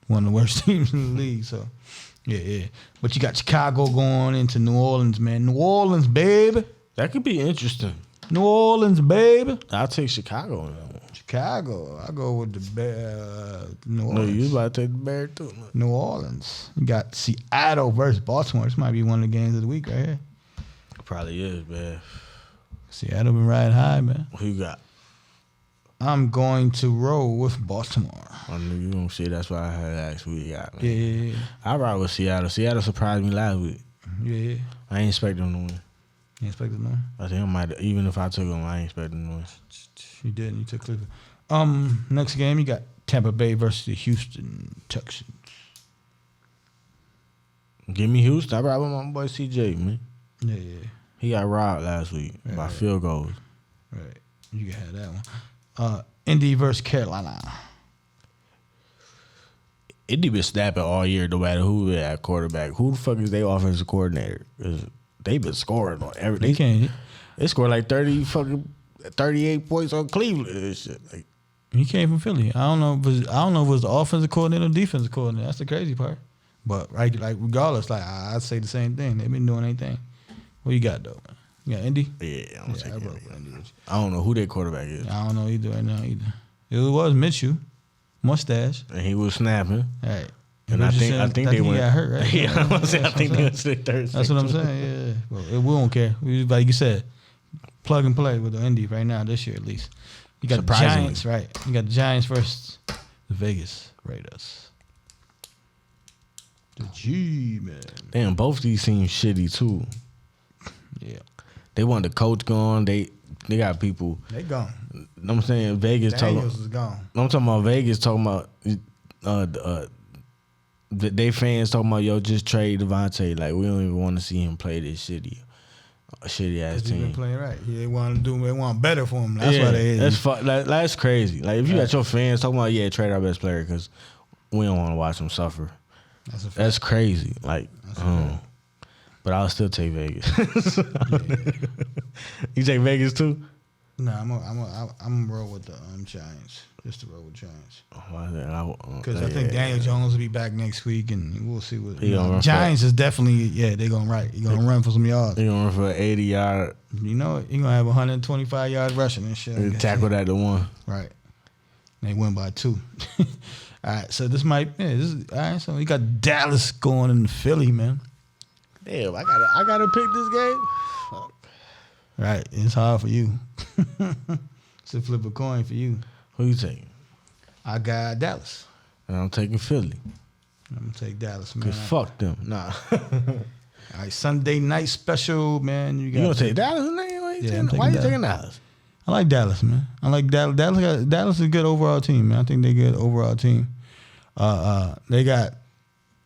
one of the worst teams in the league. So, yeah. But you got Chicago going into New Orleans, man. New Orleans, baby. That could be interesting. New Orleans, baby. I'll take Chicago in that one. Chicago. I go with the New Orleans. No, you about to take the Bears too. Man. New Orleans. You got Seattle versus Baltimore. This might be one of the games of the week right here. It probably is, man. Seattle been riding high, man. Who you got? I'm going to roll with Baltimore. I knew you gonna see. That's why I had to ask who you got, man. Yeah. I ride with Seattle. Seattle surprised me last week. Yeah. I ain't expect them to win. You expect them to win? I think I might. Even if I took them, I ain't expect them to win. You didn't. You took Cleveland. Next game, you got Tampa Bay versus the Houston Texans. Give me Houston. I ride with my boy CJ, man. Yeah. He got robbed last week by field goals. Right. You can have that one. Indy versus Carolina. Indy been snapping all year, no matter who they at quarterback. Who the fuck is their offensive coordinator? Because they been scoring on everything. They scored like 38 points on Cleveland and shit. Like, he came from Philly. I don't know if it was the offensive coordinator or defensive coordinator. That's the crazy part. But like regardless, like I'd say the same thing. They've been doing anything. What you got though? You got Indy? Yeah, I don't take Indy. I don't know who their quarterback is. I don't know either right now either. It was Minshew, mustache, and he was snapping. Right. And I think they went. Got hurt, right? Yeah, I think they went to the third. That's what I'm saying. Yeah. Well, we don't care. We, like you said, plug and play with the Indy right now this year at least. You got the Giants, right? You got the Giants versus the Vegas Raiders. The G-Man. Damn, both these seem shitty too. Yeah. They want the coach gone. They got people. They gone. I'm saying Vegas Daniels is gone. I'm talking about Vegas talking about they fans talking about, yo, just trade Devontae. Like, we don't even want to see him play this shitty ass team. He's been playing right. They want better for him. That's why they. That's crazy. Like, if you got your fans talking about, trade our best player because we don't want to watch him suffer. That's crazy. Like, but I'll still take Vegas. You take Vegas too? No, I'm roll with the Giants. Just to roll with Giants. Because I think Daniel Jones will be back next week, and we'll see what. Giants is definitely they're gonna He's gonna run for some yards. They're gonna run for an 80-yard. You know it. He's gonna have 125 yards rushing and shit. They tackle that to one. Right. They win by 2. All right, so this all right. So we got Dallas going in Philly, man. Damn, I gotta pick this game. Fuck. Right, it's hard for you. It's a flip a coin for you. Who you taking? I got Dallas. And I'm taking Philly. I'm gonna take Dallas, man. Cause fuck them. Nah. All right, Sunday night special, man. You gonna take Dallas? Why you taking Dallas? I like Dallas, man. I like Dallas. Dallas is a good overall team, man. I think they're a good overall team. They got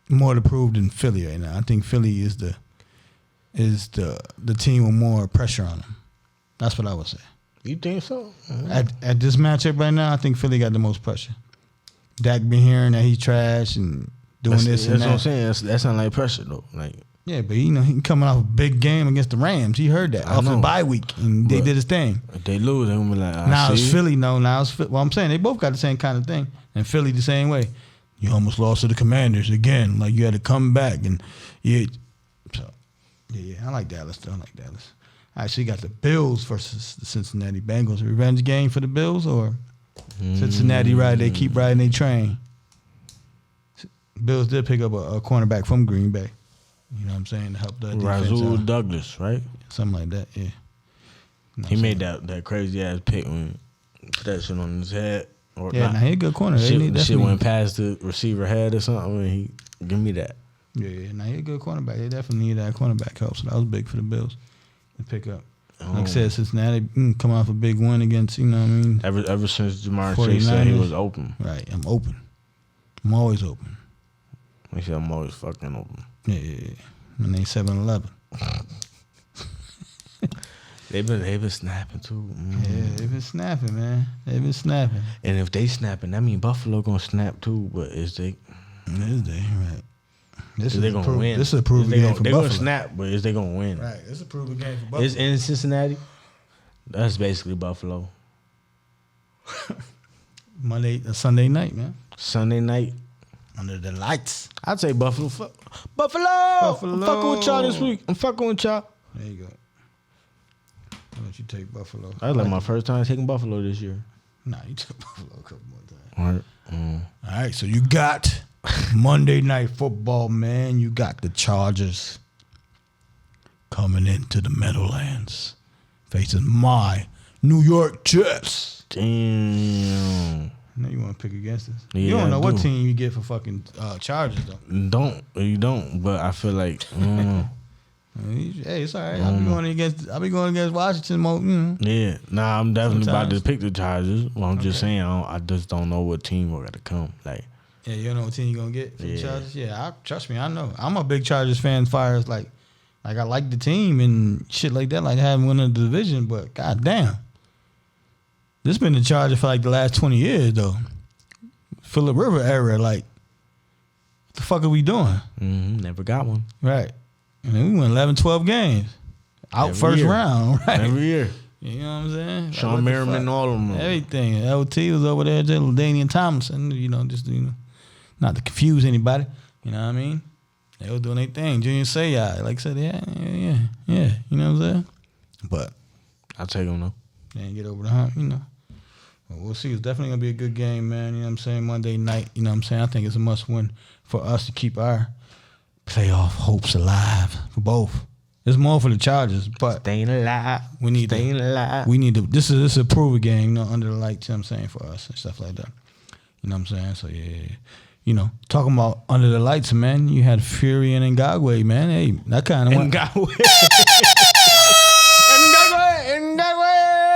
more to prove than Philly right now. I think Philly is the team with more pressure on them. That's what I would say. You think so? At this matchup right now, I think Philly got the most pressure. Dak been hearing that he's trash and doing this and that. That's what I'm saying. That sound like pressure though. Like, yeah, but he coming off a big game against the Rams. He heard that off the bye week, and they did his thing. If they lose, they're gonna be like, now it's Philly. No, now it's Philly. Well, I'm saying they both got the same kind of thing, and Philly the same way. You almost lost to the Commanders again. Like you had to come back, and I like Dallas. I like Dallas. All right, so you got the Bills versus the Cincinnati Bengals. Revenge game for the Bills or Cincinnati they keep riding their train? Bills did pick up a cornerback from Green Bay. You know what I'm saying? To help the defense. Rasul Douglas, right? Something like that, yeah. You know he made that crazy ass pick when he put that shit on his head. Or yeah, he a good corner. The shit went past the receiver head or something, and he give me that. Yeah, he a good cornerback. They definitely need that cornerback help, so that was big for the Bills to pick up. Like I said, Cincinnati come off a big win against, you know what I mean? Ever since Jamar Chase said he was open. Right, I'm open. I'm always open. He said I'm always fucking open. Yeah. And they 7-11. They've been snapping too. Yeah, they've been snapping, man. They've been snapping. And if they snapping, that mean Buffalo gonna snap too. But is they? Is they right? Is they gonna win? This is a proven game for Buffalo. They're gonna snap, but is they gonna win? Right. It's a proven game for Buffalo. It's in Cincinnati. That's basically Buffalo. Sunday night, man. Sunday night. Under the lights. I'd say Buffalo. Buffalo! I'm fucking with y'all this week. I'm fucking with y'all. There you go. Why don't you take Buffalo? That was like my first time taking Buffalo this year. Nah, you took Buffalo a couple more times. All right. All right, so you got Monday Night Football, man. You got the Chargers coming into the Meadowlands, facing my New York Jets. Damn. I know you want to pick against us. Yeah, you don't know what team you get for fucking Chargers, though. You don't, but I feel like... Hey, it's all right. I'll be going against Washington more. Yeah, I'm definitely about to pick the Chargers. Well, I'm just saying, I just don't know what team we're gonna come. Like, yeah, you don't know what team you gonna get for the Chargers. Yeah, trust me, I know. I'm a big Chargers fan. Far as like I like the team and shit like that. Like having won the division, but goddamn, This been the Charger for like the last 20 years though. Phillip River era, like, what the fuck are we doing? Never got one. Right. And then we went 11, 12 games. Out Every first year. round, right? Every year. You know what I'm saying? Sean Merriman, all of them. Everything. LT was over there, Daniel Thompson, not to confuse anybody. You know what I mean? They were doing their thing. Junior Seau, like I said, yeah. You know what I'm saying? But I'll take them though. they didn't get over the hump, But we'll see. It's definitely going to be a good game, man. You know what I'm saying? Monday night, you know what I'm saying? I think it's a must-win for us to keep our playoff hopes alive for both. It's more for the Chargers, but staying alive. We need to. This is a prove a game, under the lights. You know what I'm saying, for us and stuff like that. You know what I'm saying? So yeah. Talking about under the lights, man. You had Fury and Ngannou, man. Hey, that kind of went. Ngannou.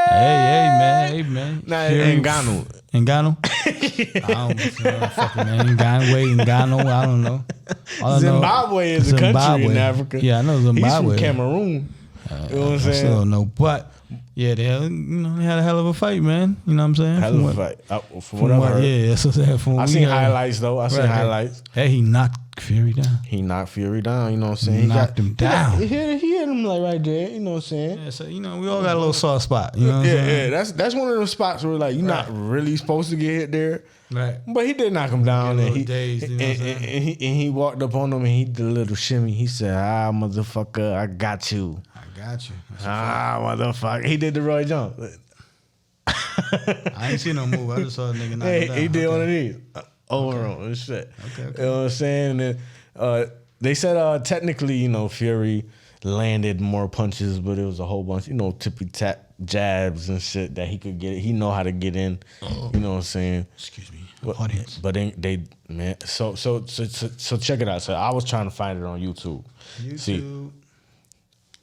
Hey, man. Nah, Ngannou. Ngannou? I don't know. Fucking Ngannou. I don't know. Zimbabwe is a country in Africa. Yeah, I know Zimbabwe. He's from Cameroon. You know what I'm saying? I still don't know. But, yeah, they had a hell of a fight, man. You know what I'm saying? Hell of a fight. From what I've heard. Yeah, that's what I'm saying. I seen highlights, though. I seen highlights. Hey, he knocked Fury down. He knocked Fury down, you know what I'm saying? He knocked him down. He hit him like right there, you know what I'm saying? Yeah, so, we all got a little soft spot, you know what I'm saying? Yeah, that's one of those spots where, like, you're not really supposed to get hit there. Right. But he did knock him down. And he walked up on him and he did a little shimmy. He said, motherfucker, I got you. Motherfucker. He did the Roy Jones. I ain't seen no move. I just saw a nigga knock him down. He did one of these. Over on and shit. Okay. You know what I'm saying? And then, they said technically, Fury landed more punches, but it was a whole bunch, tippy tap jabs and shit that he could get. He know how to get in. You know what I'm saying? Excuse me, audience. But they man. So check it out. So I was trying to find it on YouTube. See,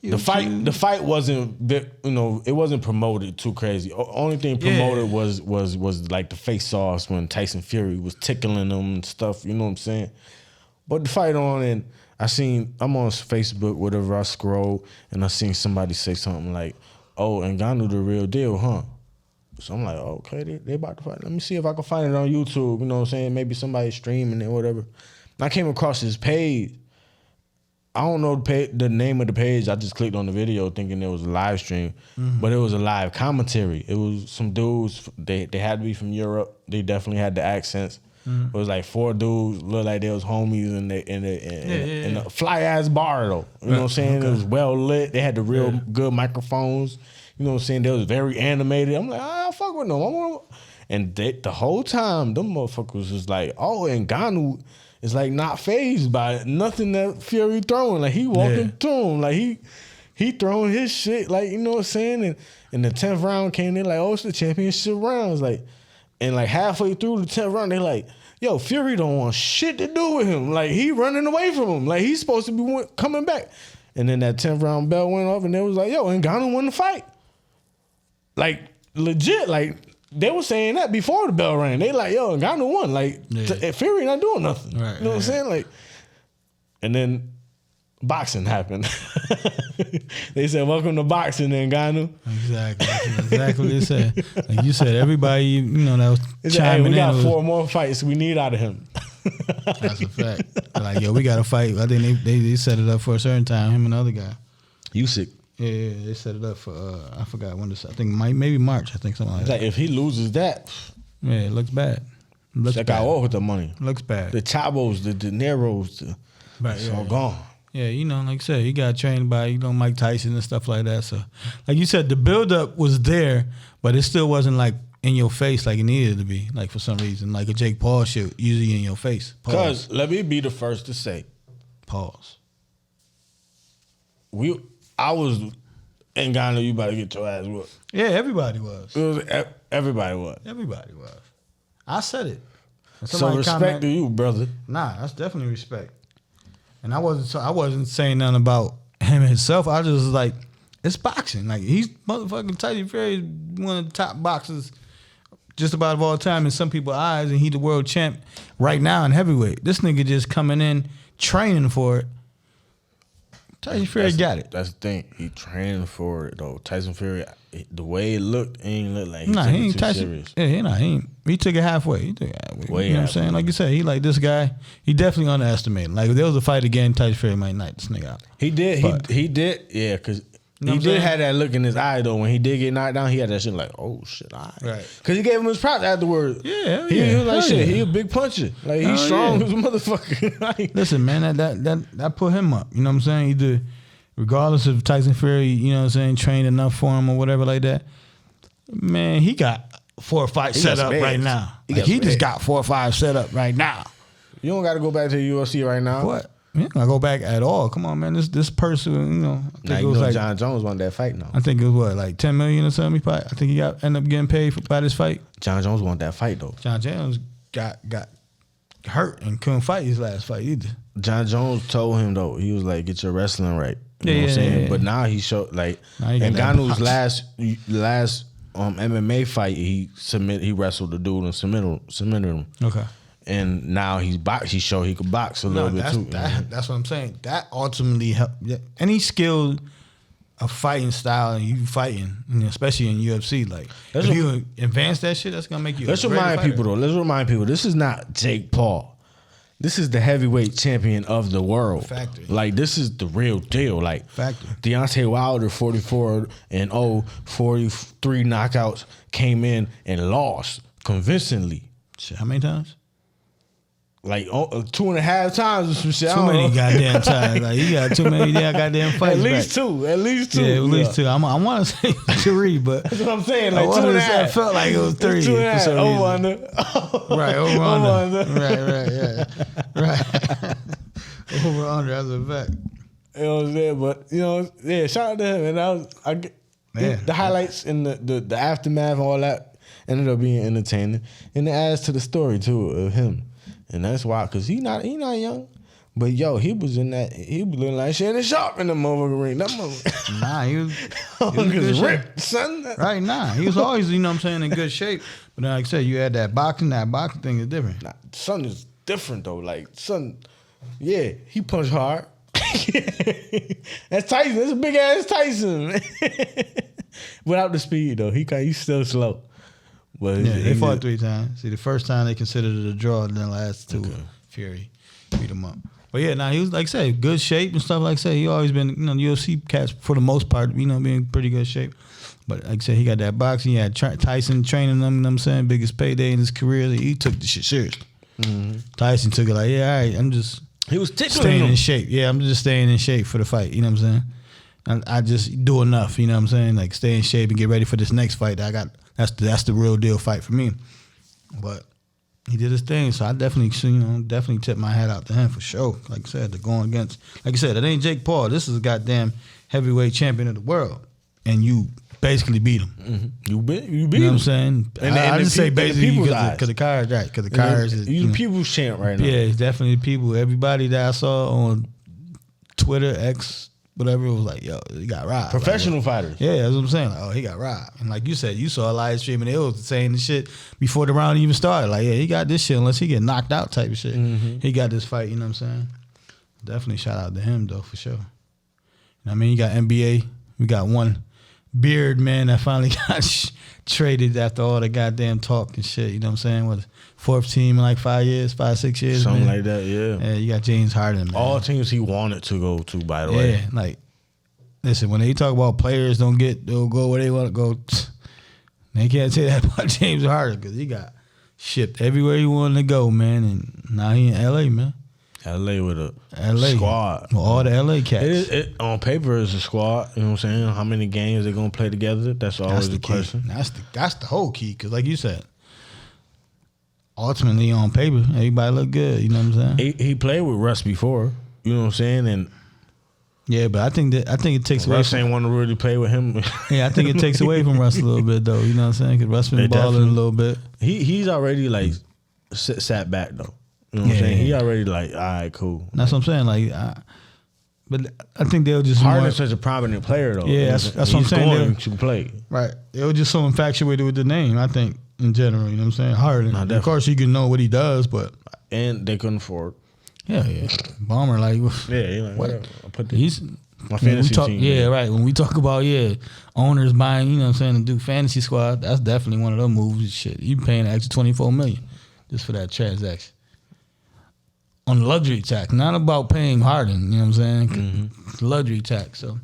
the fight wasn't, it wasn't promoted too crazy. Only thing promoted was like the face-offs when Tyson Fury was tickling them and stuff. You know what I'm saying? But the fight on, and I'm on Facebook, whatever, I scroll, and I seen somebody say something like, "Oh, Ngannou the real deal, huh?" So I'm like, okay, they about to fight. Let me see if I can find it on YouTube. You know what I'm saying? Maybe somebody streaming it, whatever. And I came across his page. I don't know the name of the page. I just clicked on the video thinking it was a live stream, but it was a live commentary. It was some dudes. They had to be from Europe. They definitely had the accents. It was like 4 dudes, looked like they was homies in a fly ass bar though. You know what I'm saying? Okay. It was well lit. They had the real good microphones. You know what I'm saying? They was very animated. I'm like, I fuck with them. And the whole time, them motherfuckers was like, Ngannou is like not fazed by nothing that Fury throwing. Like he walking through him. Like he throwing his shit. Like, you know what I'm saying? And the 10th round came in like, it's the championship rounds. Like, and like halfway through the 10th round, they like, yo, Fury don't want shit to do with him. Like he running away from him. Like he's supposed to be coming back. And then that 10th round bell went off and they was like, yo, Ngannou won the fight. Like legit, like they were saying that before the bell rang. They like, yo, Ngannou won. Like Fury not doing nothing. Right, you know what I'm saying? Like, and then boxing happened. They said, welcome to boxing, Ngannou. Exactly. That's exactly what they said. Like you said, everybody, that was chiming in. We got 4 more fights we need out of him. That's a fact. Like, yo, we got to fight. I think they set it up for a certain time, him and the other guy. Usyk. Yeah, they set it up for, I forgot when this, I think maybe March, I think something like that. Like if he loses that. Yeah, it looks bad. Check out all with the money. Looks bad. The Chabos, the De Niros, it's all gone. Yeah, like I said, he got trained by, Mike Tyson and stuff like that. So, like you said, the buildup was there, but it still wasn't like in your face like it needed to be, like for some reason. Like a Jake Paul shit, usually in your face. Because let me be the first to say. Pause. I was Ngannou, you about to get your ass whooped. Yeah, everybody was. Everybody was. Everybody was. I said it. So respect to you, brother. Nah, that's definitely respect. And I wasn't saying nothing about him himself. I just was like, it's boxing. Like he's motherfucking Tyson Fury is one of the top boxers just about of all time in some people's eyes, and he the world champ right now in heavyweight. This nigga just coming in, training for it, Tyson Fury got it. That's the thing. He trained for it though. Tyson Fury, the way it looked, it ain't look like he ain't too Tyson. serious. Yeah, he took it halfway. He took it halfway. You know what I'm saying? Like you said, he like this guy. He definitely underestimated. Like if there was a fight again, Tyson Fury might knock this nigga out. He did. But, he did. Yeah, because he did have that look in his eye though. When he did get knocked down, he had that shit like, oh shit, all right. Because he gave him his props afterwards. Yeah, he was like shit. He a big puncher. Like he's strong as a motherfucker. Listen, man, that put him up. You know what I'm saying? He did. Regardless of Tyson Fury, you know what I'm saying, trained enough for him or whatever like that, man, he got 4 or 5 set up right now. He just got 4 or 5 set up right now. You don't got to go back to the UFC right now. What? You ain't got to go back at all. Come on, man. This person, you know, I think it was like John Jones won that fight now. I think it was what, like $10 million or something. I think he ended up getting paid by this fight. John Jones won that fight though. John Jones got hurt and couldn't fight his last fight either. John Jones told him though, he was like, get your wrestling right. You know what I'm saying? But now he showed like Ngannou's last MMA fight, he wrestled the dude and submitted him. Okay. And now he showed he could box a little bit too. That's what I'm saying. That ultimately helped. Any skill of fighting style and you fighting, especially in UFC, like if you advance that shit, that's gonna make you. Let's remind people. This is not Jake Paul. This is the heavyweight champion of the world. Factory. Like, this is the real deal. Like, Factory. Deontay Wilder, 44-0, 43 knockouts, came in and lost convincingly. Shit, how many times? Like 2.5 times or some shit. Too many goddamn times. Like you got too many goddamn fights. At least two. Yeah, at least two. I want to say 3, but that's what I'm saying. Like 2.5. I felt like it was 3. 2.5. Over under. Right, over under. Right, yeah. Right. Over under, that's a fact. You know what I'm saying? But shout out to him. And the highlights and the aftermath and all that ended up being entertaining. And it adds to the story too of him. And that's why, cause he not young, but he was looking like Shannon Sharp in the motherfucking ring. That motherfucker. Nah, he was ripped, son. Right, he was always, you know what I'm saying, in good shape. But then, like I said, you had that boxing thing is different. Nah, son is different though. Like son, he punched hard. That's Tyson. That's a big ass Tyson. Without the speed though, he's still slow. Well, they fought 3 times. See, the first time they considered it a draw, and then the last 2, Fury beat him up. But he was, like I said, good shape and stuff. Like I said, he always been, UFC cats for the most part, being in pretty good shape. But like I said, he got that boxing. He had Tyson training him, you know what I'm saying? Biggest payday in his career. He took the shit serious. Mm-hmm. Tyson took it like, all right, he was staying in shape. Yeah, I'm just staying in shape for the fight, you know what I'm saying? I just do enough, you know what I'm saying? Like stay in shape and get ready for this next fight that I got. That's the real deal fight for me. But he did his thing, so I definitely tip my hat out to him for sure. Like I said, they're going against, like I said, it ain't Jake Paul. This is a goddamn heavyweight champion of the world, and you basically beat him. Mm-hmm. You beat him. You know what I'm saying? I just say basically because the cars, right? Because the cars is you people's champ right now. Yeah, it's definitely the people. Everybody that I saw on Twitter, X, whatever, it was like, yo, he got robbed. Professional fighters. Yeah, that's what I'm saying. Like, oh, he got robbed. And like you said, you saw a live stream and it was saying the shit before the round even started. Like, yeah, he got this shit unless he get knocked out type of shit. Mm-hmm. He got this fight, you know what I'm saying? Definitely shout out to him, though, for sure. I mean, you got NBA. We got one beard man that finally got traded after all the goddamn talk and shit, you know what I'm saying? What, 4th team in like 5 years, 5-6 years? Something man. like that, yeah. Yeah, you got James Harden, man. All teams he wanted to go to, by the way. Yeah, like, listen, when they talk about players they'll go where they want to go, they can't say that about James Harden because he got shipped everywhere he wanted to go, man. And now he in L.A., man. L.A. with a squad. With all the L.A. cats. On paper, it's a squad. You know what I'm saying? How many games they going to play together? That's always the question. That's the whole key because, like you said, ultimately on paper, everybody look good. You know what I'm saying? He played with Russ before. You know what I'm saying? And yeah, but I think it takes away. Russ ain't want to really play with him. Yeah, I think it takes away from Russ a little bit though. You know what I'm saying? Because Russ been balling a little bit. He's already like sat back though. You know what I'm saying? He already like, all right, cool. That's what I'm saying. Like, but I think they'll just Harden's such a prominent player though. Yeah, that's what I'm saying. He's going to play. Right. They were just so infatuated with the name. I think in general, you know what I'm saying? Harden. Of course, he can know what he does, but and they couldn't afford. Yeah. Bomber, like, yeah, like, what? I'll put this. My fantasy team. Yeah, right. When we talk about owners buying, you know what I'm saying, to do fantasy squad, that's definitely one of them moves. Shit, you paying an extra $24 million just for that transaction. On the luxury tax, not about paying Harden, you know what I'm saying? It's luxury tax. So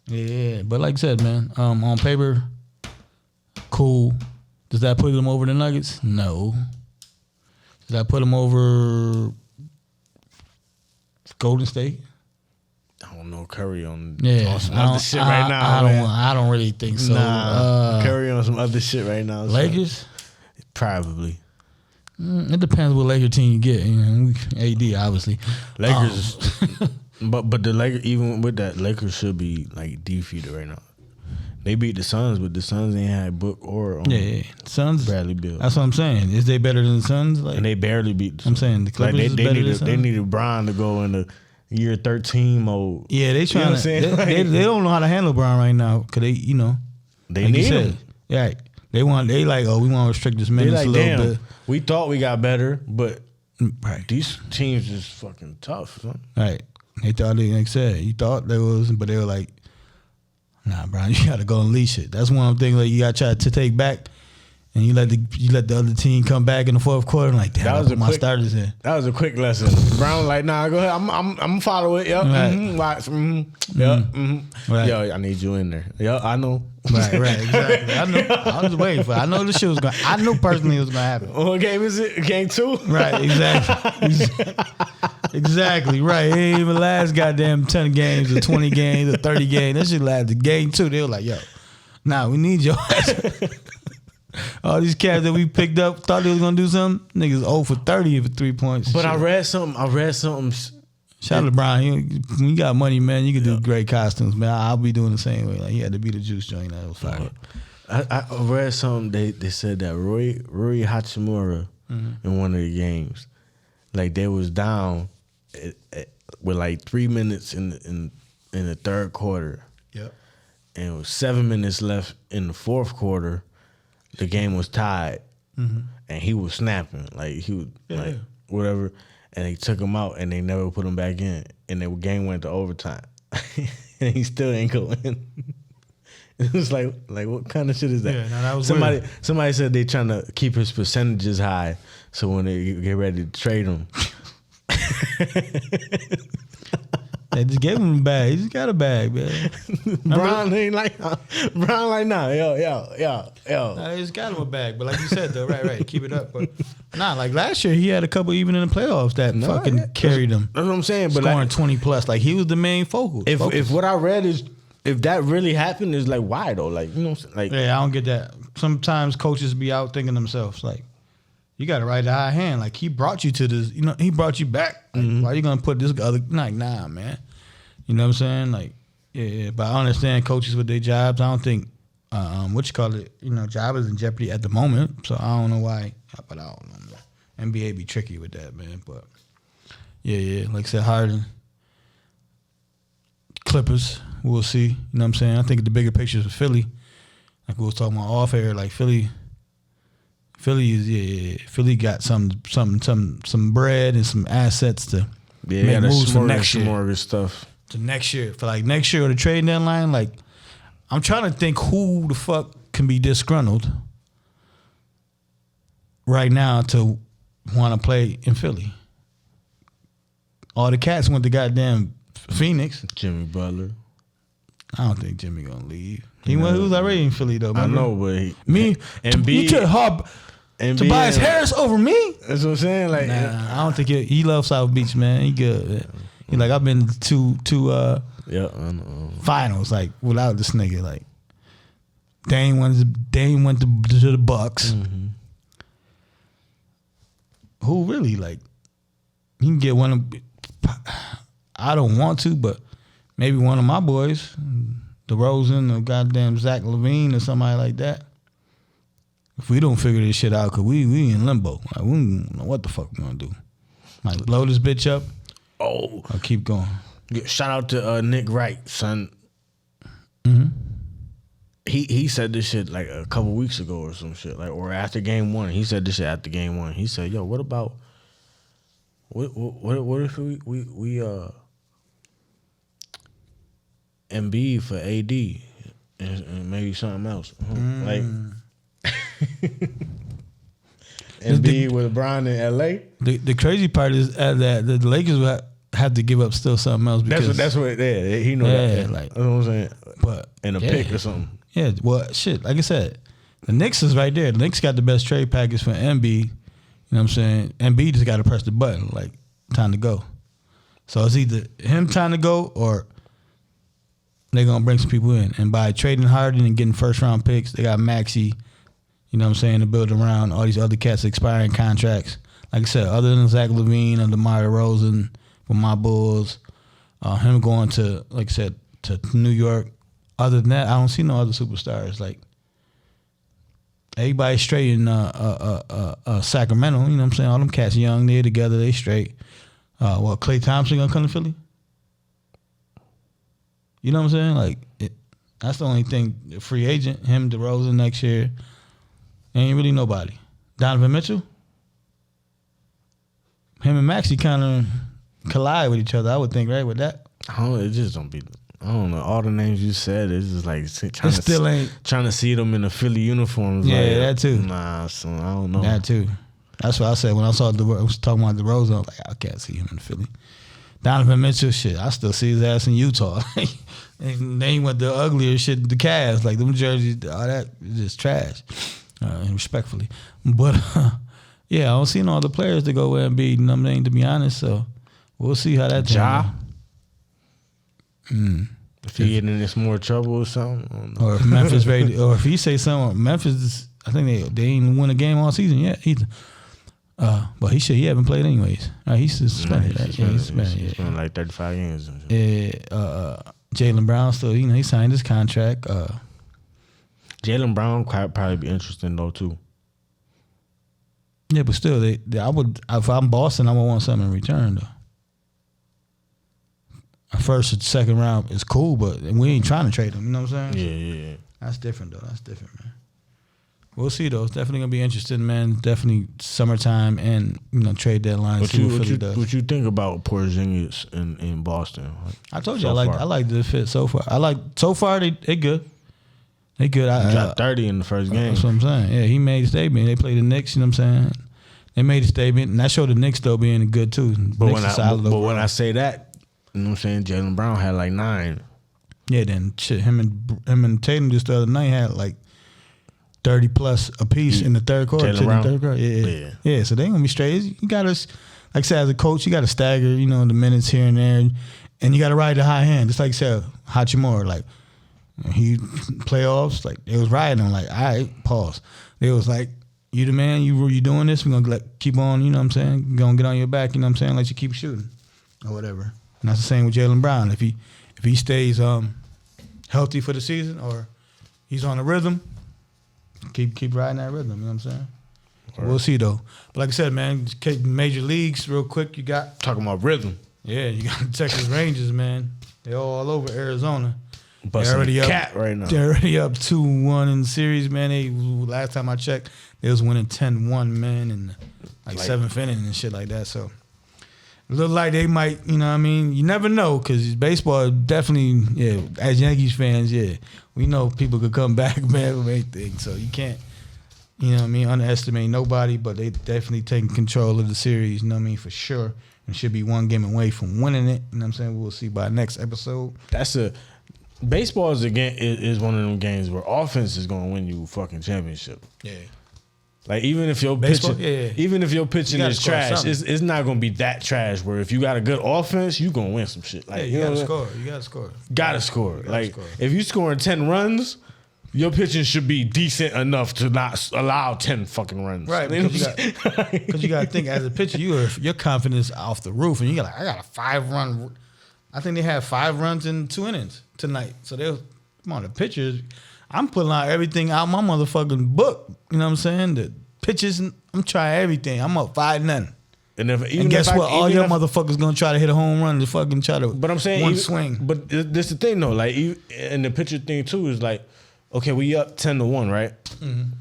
yeah. But like I said, man, on paper, cool. Does that put them over the Nuggets? No. Does that put them over Golden State? I don't know Curry on some other shit right now. I don't really think so. Nah, Curry on some other shit right now. Lakers? So. Probably. It depends what Laker team you get. You know, AD obviously. Lakers, but the Lakers, even with that, Lakers should be like defeated right now. They beat the Suns, but the Suns ain't had Book or Suns Bradley Beal. That's what I'm saying. Is they better than the Suns? Like, and they barely beat the Suns. I'm saying the Clippers is better than the Suns. They needed Bron to go in the year 13 mode. Yeah, they trying they don't know how to handle Bron right now because they they need him. Yeah, we want to restrict this minutes a little bit. We thought we got better, but these teams just fucking tough. Son. Right. They thought like I said, you thought they was, but they were like, nah, Brian, you gotta go unleash it. That's one of the things like you gotta try to take back, and you let the other team come back in the fourth quarter. Like, damn, I put my starters in. That was a quick lesson. Brown was like, nah, go ahead. I'm gonna follow it. Yep. Right. Watch. Right. Yo, I need you in there. Yo, I know. Right, exactly. I know. I was waiting for it. I know the shit was going. I knew personally it was gonna happen. What game is it? Game 2? Right, exactly. Exactly, right. It ain't even last goddamn 10 games or 20 games or 30 games. That shit lasted game 2. They were like, yo, nah, we need your ass. All these cats that we picked up thought they was gonna do something. Niggas 0 for 30 for 3 points. But shit. I read something. Shout out to Brian. When you got money, man, you can do great costumes, man. I'll be doing the same way. Like, he had to be the juice joint. That was fire. I read something. They said that Rui Hachimura in one of the games, like they was down with like 3 minutes in the third quarter. Yep. And it was 7 minutes left in the fourth quarter. The game was tied, and he was snapping like he was like whatever. And they took him out, and they never put him back in. And the game went to overtime, and he still ain't going. It was like what kind of shit is that? Yeah, no, that was somebody said they trying to keep his percentages high, so when they get ready to trade him, they just gave him a bag. He just got a bag, man. Brown ain't like nah, yo. Nah, they just got him a bag, but like you said though, right, keep it up. But nah, like last year he had a couple even in the playoffs that fucking carried him. That's what I'm saying. But scoring like, 20 plus, like he was the main focus. If what I read is if that really happened, is like why though? Like you know, like I don't get that. Sometimes coaches be out thinking themselves like. You got to write a high hand. Like, he brought you to this, he brought you back. Like, why you going to put this other, like, nah, man. You know what I'm saying? Like, yeah, but I understand coaches with their jobs. I don't think, job is in jeopardy at the moment. So I don't know why, but I don't know. NBA be tricky with that, man. But, yeah, like I said, Harden, Clippers, we'll see. You know what I'm saying? I think the bigger picture is with Philly. Like we was talking about off air, like Philly got some bread and some assets to make moves for next year. More stuff to next year for like next year or the trade deadline. Like I'm trying to think who the fuck can be disgruntled right now to want to play in Philly. All the cats went to goddamn Phoenix. Jimmy Butler. I don't think Jimmy gonna leave. He was already in Philly though. Remember? I know, but you took Tobias Harris over me? That's what I'm saying. Like, I don't think he loves South Beach, man. He good. Man. He like I've been to I know. Finals like without this nigga. Like Dame went to the Bucks. Mm-hmm. Who really like? He can get one of. I don't want to, but maybe one of my boys, DeRozan or goddamn Zach LaVine or somebody like that. If we don't figure this shit out, cause we in limbo. Like, we don't know what the fuck we gonna do. Like blow this bitch up. Oh, I'll keep going. Yeah, shout out to Nick Wright, son. Mm-hmm. He said this shit like a couple weeks ago or some shit, like or after game 1. He said this shit after game 1. He said, "Yo, what about what if we Embiid for AD and maybe something else. Like Embiid with LeBron in LA. The crazy part is that the Lakers will have to give up still something else. Because that's what he know that. Like, that's what I'm saying. But in a pick or something. Yeah, well, shit. Like I said, the Knicks is right there. The Knicks got the best trade package for Embiid. You know what I'm saying? Embiid just got to press the button, like, time to go. So it's either him time to go or they're going to bring some people in. And by trading Harden and getting first-round picks, they got Maxey, you know what I'm saying, to build around all these other cats expiring contracts. Like I said, other than Zach LaVine and DeMar DeRozan for my Bulls, him going to, like I said, to New York. Other than that, I don't see no other superstars. Like, everybody straight in Sacramento, you know what I'm saying? All them cats young, they're together, they straight. Klay Thompson gonna come to Philly? You know what I'm saying? Like, that's the only thing. The free agent, him, DeRozan next year, ain't really nobody. Donovan Mitchell? Him and Maxey kind of collide with each other, I would think, right, with that? It just don't be... I don't know. All the names you said, it's just like trying to see them in the Philly uniforms. Yeah, like, that too. Nah, son, I don't know. That too. That's what I said when I was talking about DeRozan. I was like, I can't see him in Philly. Donovan Mitchell, shit, I still see his ass in Utah. And they went the uglier shit, the Cavs, like them jerseys, all that is just trash, respectfully. But yeah, I don't see no other players to go with and be nominated, to be honest. So we'll see how that turns. If he get in this more trouble or something, or if Memphis ready, or if he say something, Memphis, I think they ain't won a game all season yet either. But he haven't played anyways. He's suspended. He's suspended like 35 games. Yeah. Jaylen Brown still, he signed his contract. Jaylen Brown probably be interesting though too. Yeah, but still, I would, if I'm Boston, I would want something in return though. First or second round is cool, but we ain't trying to trade him. You know what I'm saying? Yeah. That's different though. That's different, man. We'll see though. It's definitely gonna be interesting, man. Definitely summertime and trade deadline. What you think about Porzingis in Boston? I told you I like the fit so far. They good. They good. He got 30 in the first game. That's what I'm saying. Yeah, he made a statement. They played the Knicks. You know what I'm saying? They made a statement, and that showed the Knicks though being good too. But when I say that. You know what I'm saying? Jaylen Brown had like 9. Yeah, then shit, him and Tatum just the other night had like 30 plus apiece in the third quarter. Yeah. So they gonna be straight. You gotta, like I said, as a coach, you gotta stagger, the minutes here and there, and you gotta ride the high hand. Just like you said, Hachimura, like he playoffs, like they was riding him. Like, all right, pause. They was like, you the man, you doing this. We're gonna keep on. You know what I'm saying? Gonna get on your back. You know what I'm saying? Let you keep shooting or whatever. And that's the same with Jaylen Brown. If he stays healthy for the season or he's on a rhythm, keep riding that rhythm. You know what I'm saying? Right. We'll see though. But like I said, man, major leagues real quick. You got talking about rhythm. Yeah, you got the Texas Rangers, man. They're all over Arizona. They're already up right now. They're already up 2-1 in the series, man. Last time I checked, they was winning 10-1, man, and like 7th inning and shit like that. So. Look like they might, you never know, because baseball definitely, as Yankees fans, we know people could come back, man, with anything. So you can't, underestimate nobody, but they definitely taking control of the series, for sure. And should be one game away from winning it. You know what I'm saying? We'll see by next episode. Baseball is one of them games where offense is going to win you a fucking championship. Yeah. Like even if your pitching is trash, it's not gonna be that trash. Where if you got a good offense, you gonna win some shit. Like you gotta score. You gotta score. If you scoring 10 runs, your pitching should be decent enough to not allow 10 fucking runs. Right. Because you gotta think as a pitcher, your confidence off the roof, and you got I got a 5-run. I think they had 5 runs in 2 innings tonight. So come on, the pitchers. I'm putting out everything out my motherfucking book. You know what I'm saying? The pitches, I'm trying everything. I'm up 5-0. And guess what? All your motherfuckers gonna try to hit a home run to fucking try to. But I'm saying one swing. But this the thing though. Like, and the pitcher thing too is like, okay, we up 10-1, right? Mm-hmm.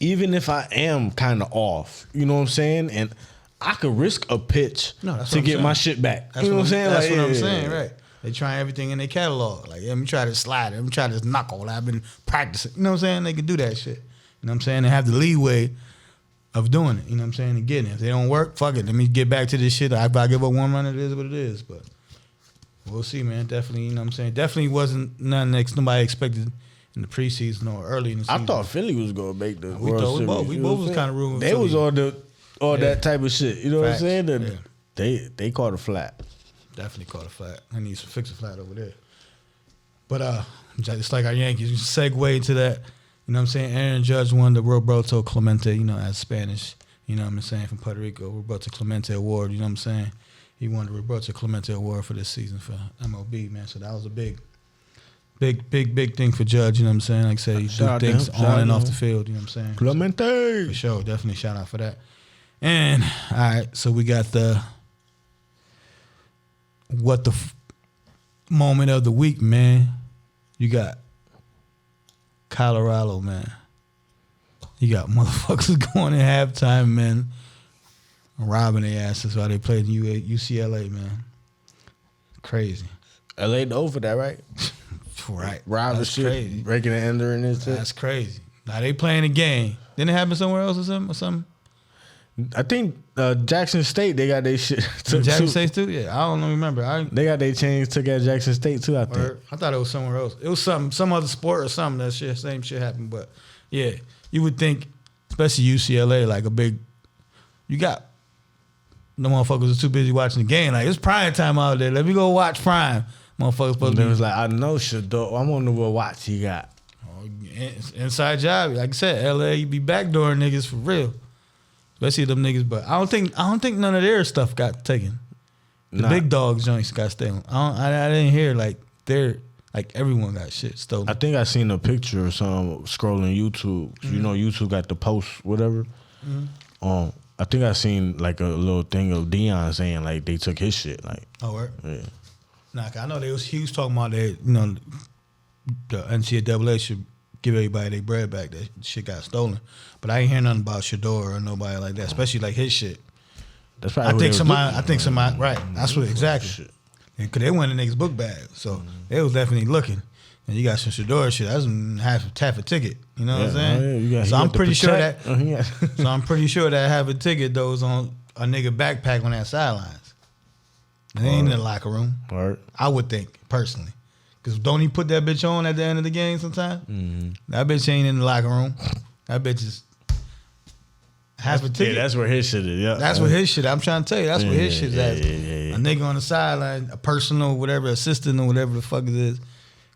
Even if I am kind of off, you know what I'm saying, and I could risk a pitch to get my shit back. That's you know what I'm saying? That's what I'm saying, right? They try everything in their catalog. Like, let me try to slide. Let me try this knuckle. I've been practicing. You know what I'm saying? They can do that shit. You know what I'm saying? They have the leeway of doing it. You know what I'm saying? And getting it. If they don't work, fuck it. Let me get back to this shit. If I give up one run, it is what it is. But we'll see, man. Definitely, you know what I'm saying? Definitely wasn't nothing nobody expected in the preseason or early in the season. I thought Philly was going to make the we World thought Series. We both was kind of rooting. They was on that type of shit. You know Facts. what I'm saying? Yeah. They caught a flat. Definitely caught a flat. I need to fix a flat over there. But just like our Yankees, segue into that. You know what I'm saying? Aaron Judge won the Roberto Clemente, you know, as Spanish. You know what I'm saying? From Puerto Rico, Roberto Clemente Award. You know what I'm saying? He won the Roberto Clemente Award for this season for MLB, man. So that was a big thing for Judge. You know what I'm saying? Like I said, he do things on and off the field. You know what I'm saying? Clemente. For sure. Definitely shout out for that. And, all right, so we got the moment of the week, man. You got Colorado, man. You got motherfuckers going in halftime, man, robbing their asses while they played in UCLA, man. Crazy. LA know for that, right? Right. Robbing shit, crazy. Breaking and entering and shit. That's crazy. Now they playing a game. Didn't it happen somewhere else or something? I think Jackson State, they got their shit. Jackson State too? Yeah, I don't remember. They got their chains took at Jackson State too, I think. I thought it was somewhere else. It was some other sport or something. That shit, same shit happened. But yeah, you would think, especially UCLA, like a big, you got the motherfuckers are too busy watching the game. Like, it's prime time out there. Let me go watch prime. Motherfuckers supposed to be. Was like, I know Shador. I wonder what watch he got. Inside job. Like I said, LA, you be backdooring niggas for real. Especially them niggas, but I don't think none of their stuff got taken. The big dog joints got stolen. I didn't hear like everyone got shit stolen. I think I seen a picture or something scrolling YouTube. Mm-hmm. You know, YouTube got the post, whatever. Mm-hmm. I think I seen like a little thing of Dion saying like they took his shit. Like, oh, right? Yeah. Nah, I know he was talking about that. You know, the NCAA should give everybody their bread back. That shit got stolen. But I ain't hear nothing about Shador or nobody like that, especially like his shit. That's probably I think somebody, right. That's what exactly. Because they went in niggas' book bag. So they was definitely looking. And you got some Shador shit. That's half a ticket. You know what I'm saying? Yeah, so I'm pretty sure that so I'm pretty sure that half a ticket though is on a nigga backpack on that sidelines. And they ain't in the locker room. Right. I would think, personally. Because don't he put that bitch on at the end of the game sometime? Mm-hmm. That bitch ain't in the locker room. That bitch is half a ticket. Yeah, that's where his shit is. Yeah, that's where his shit. I'm trying to tell you, that's where his shit's at. Yeah. A nigga on the sideline, a personal, whatever, assistant or whatever the fuck it is,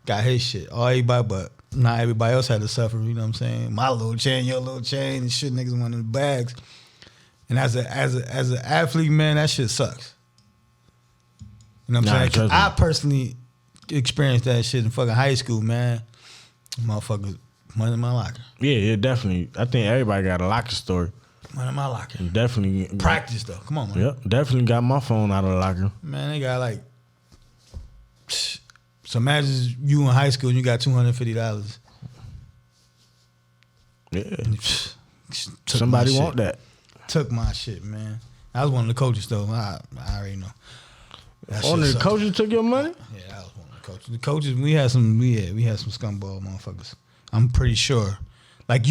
got his shit. All everybody, but not everybody else had to suffer. You know what I'm saying? My little chain, your little chain, and shit. Niggas went in the bags. And as an athlete, man, that shit sucks. You know what I'm saying? I personally experienced that shit in fucking high school, man. Motherfuckers, money in my locker. Yeah, definitely. I think everybody got a locker story. Money in my locker. Definitely. Practice, though. Come on, man. Yep, definitely got my phone out of the locker. Man, they got like... So imagine you in high school and you got $250. Yeah. Somebody want that. Took my shit, man. I was one of the coaches, though. I already know. One of the coaches took your money? Yeah, I was one of the coaches. The coaches, we had some scumball motherfuckers. I'm pretty sure. Like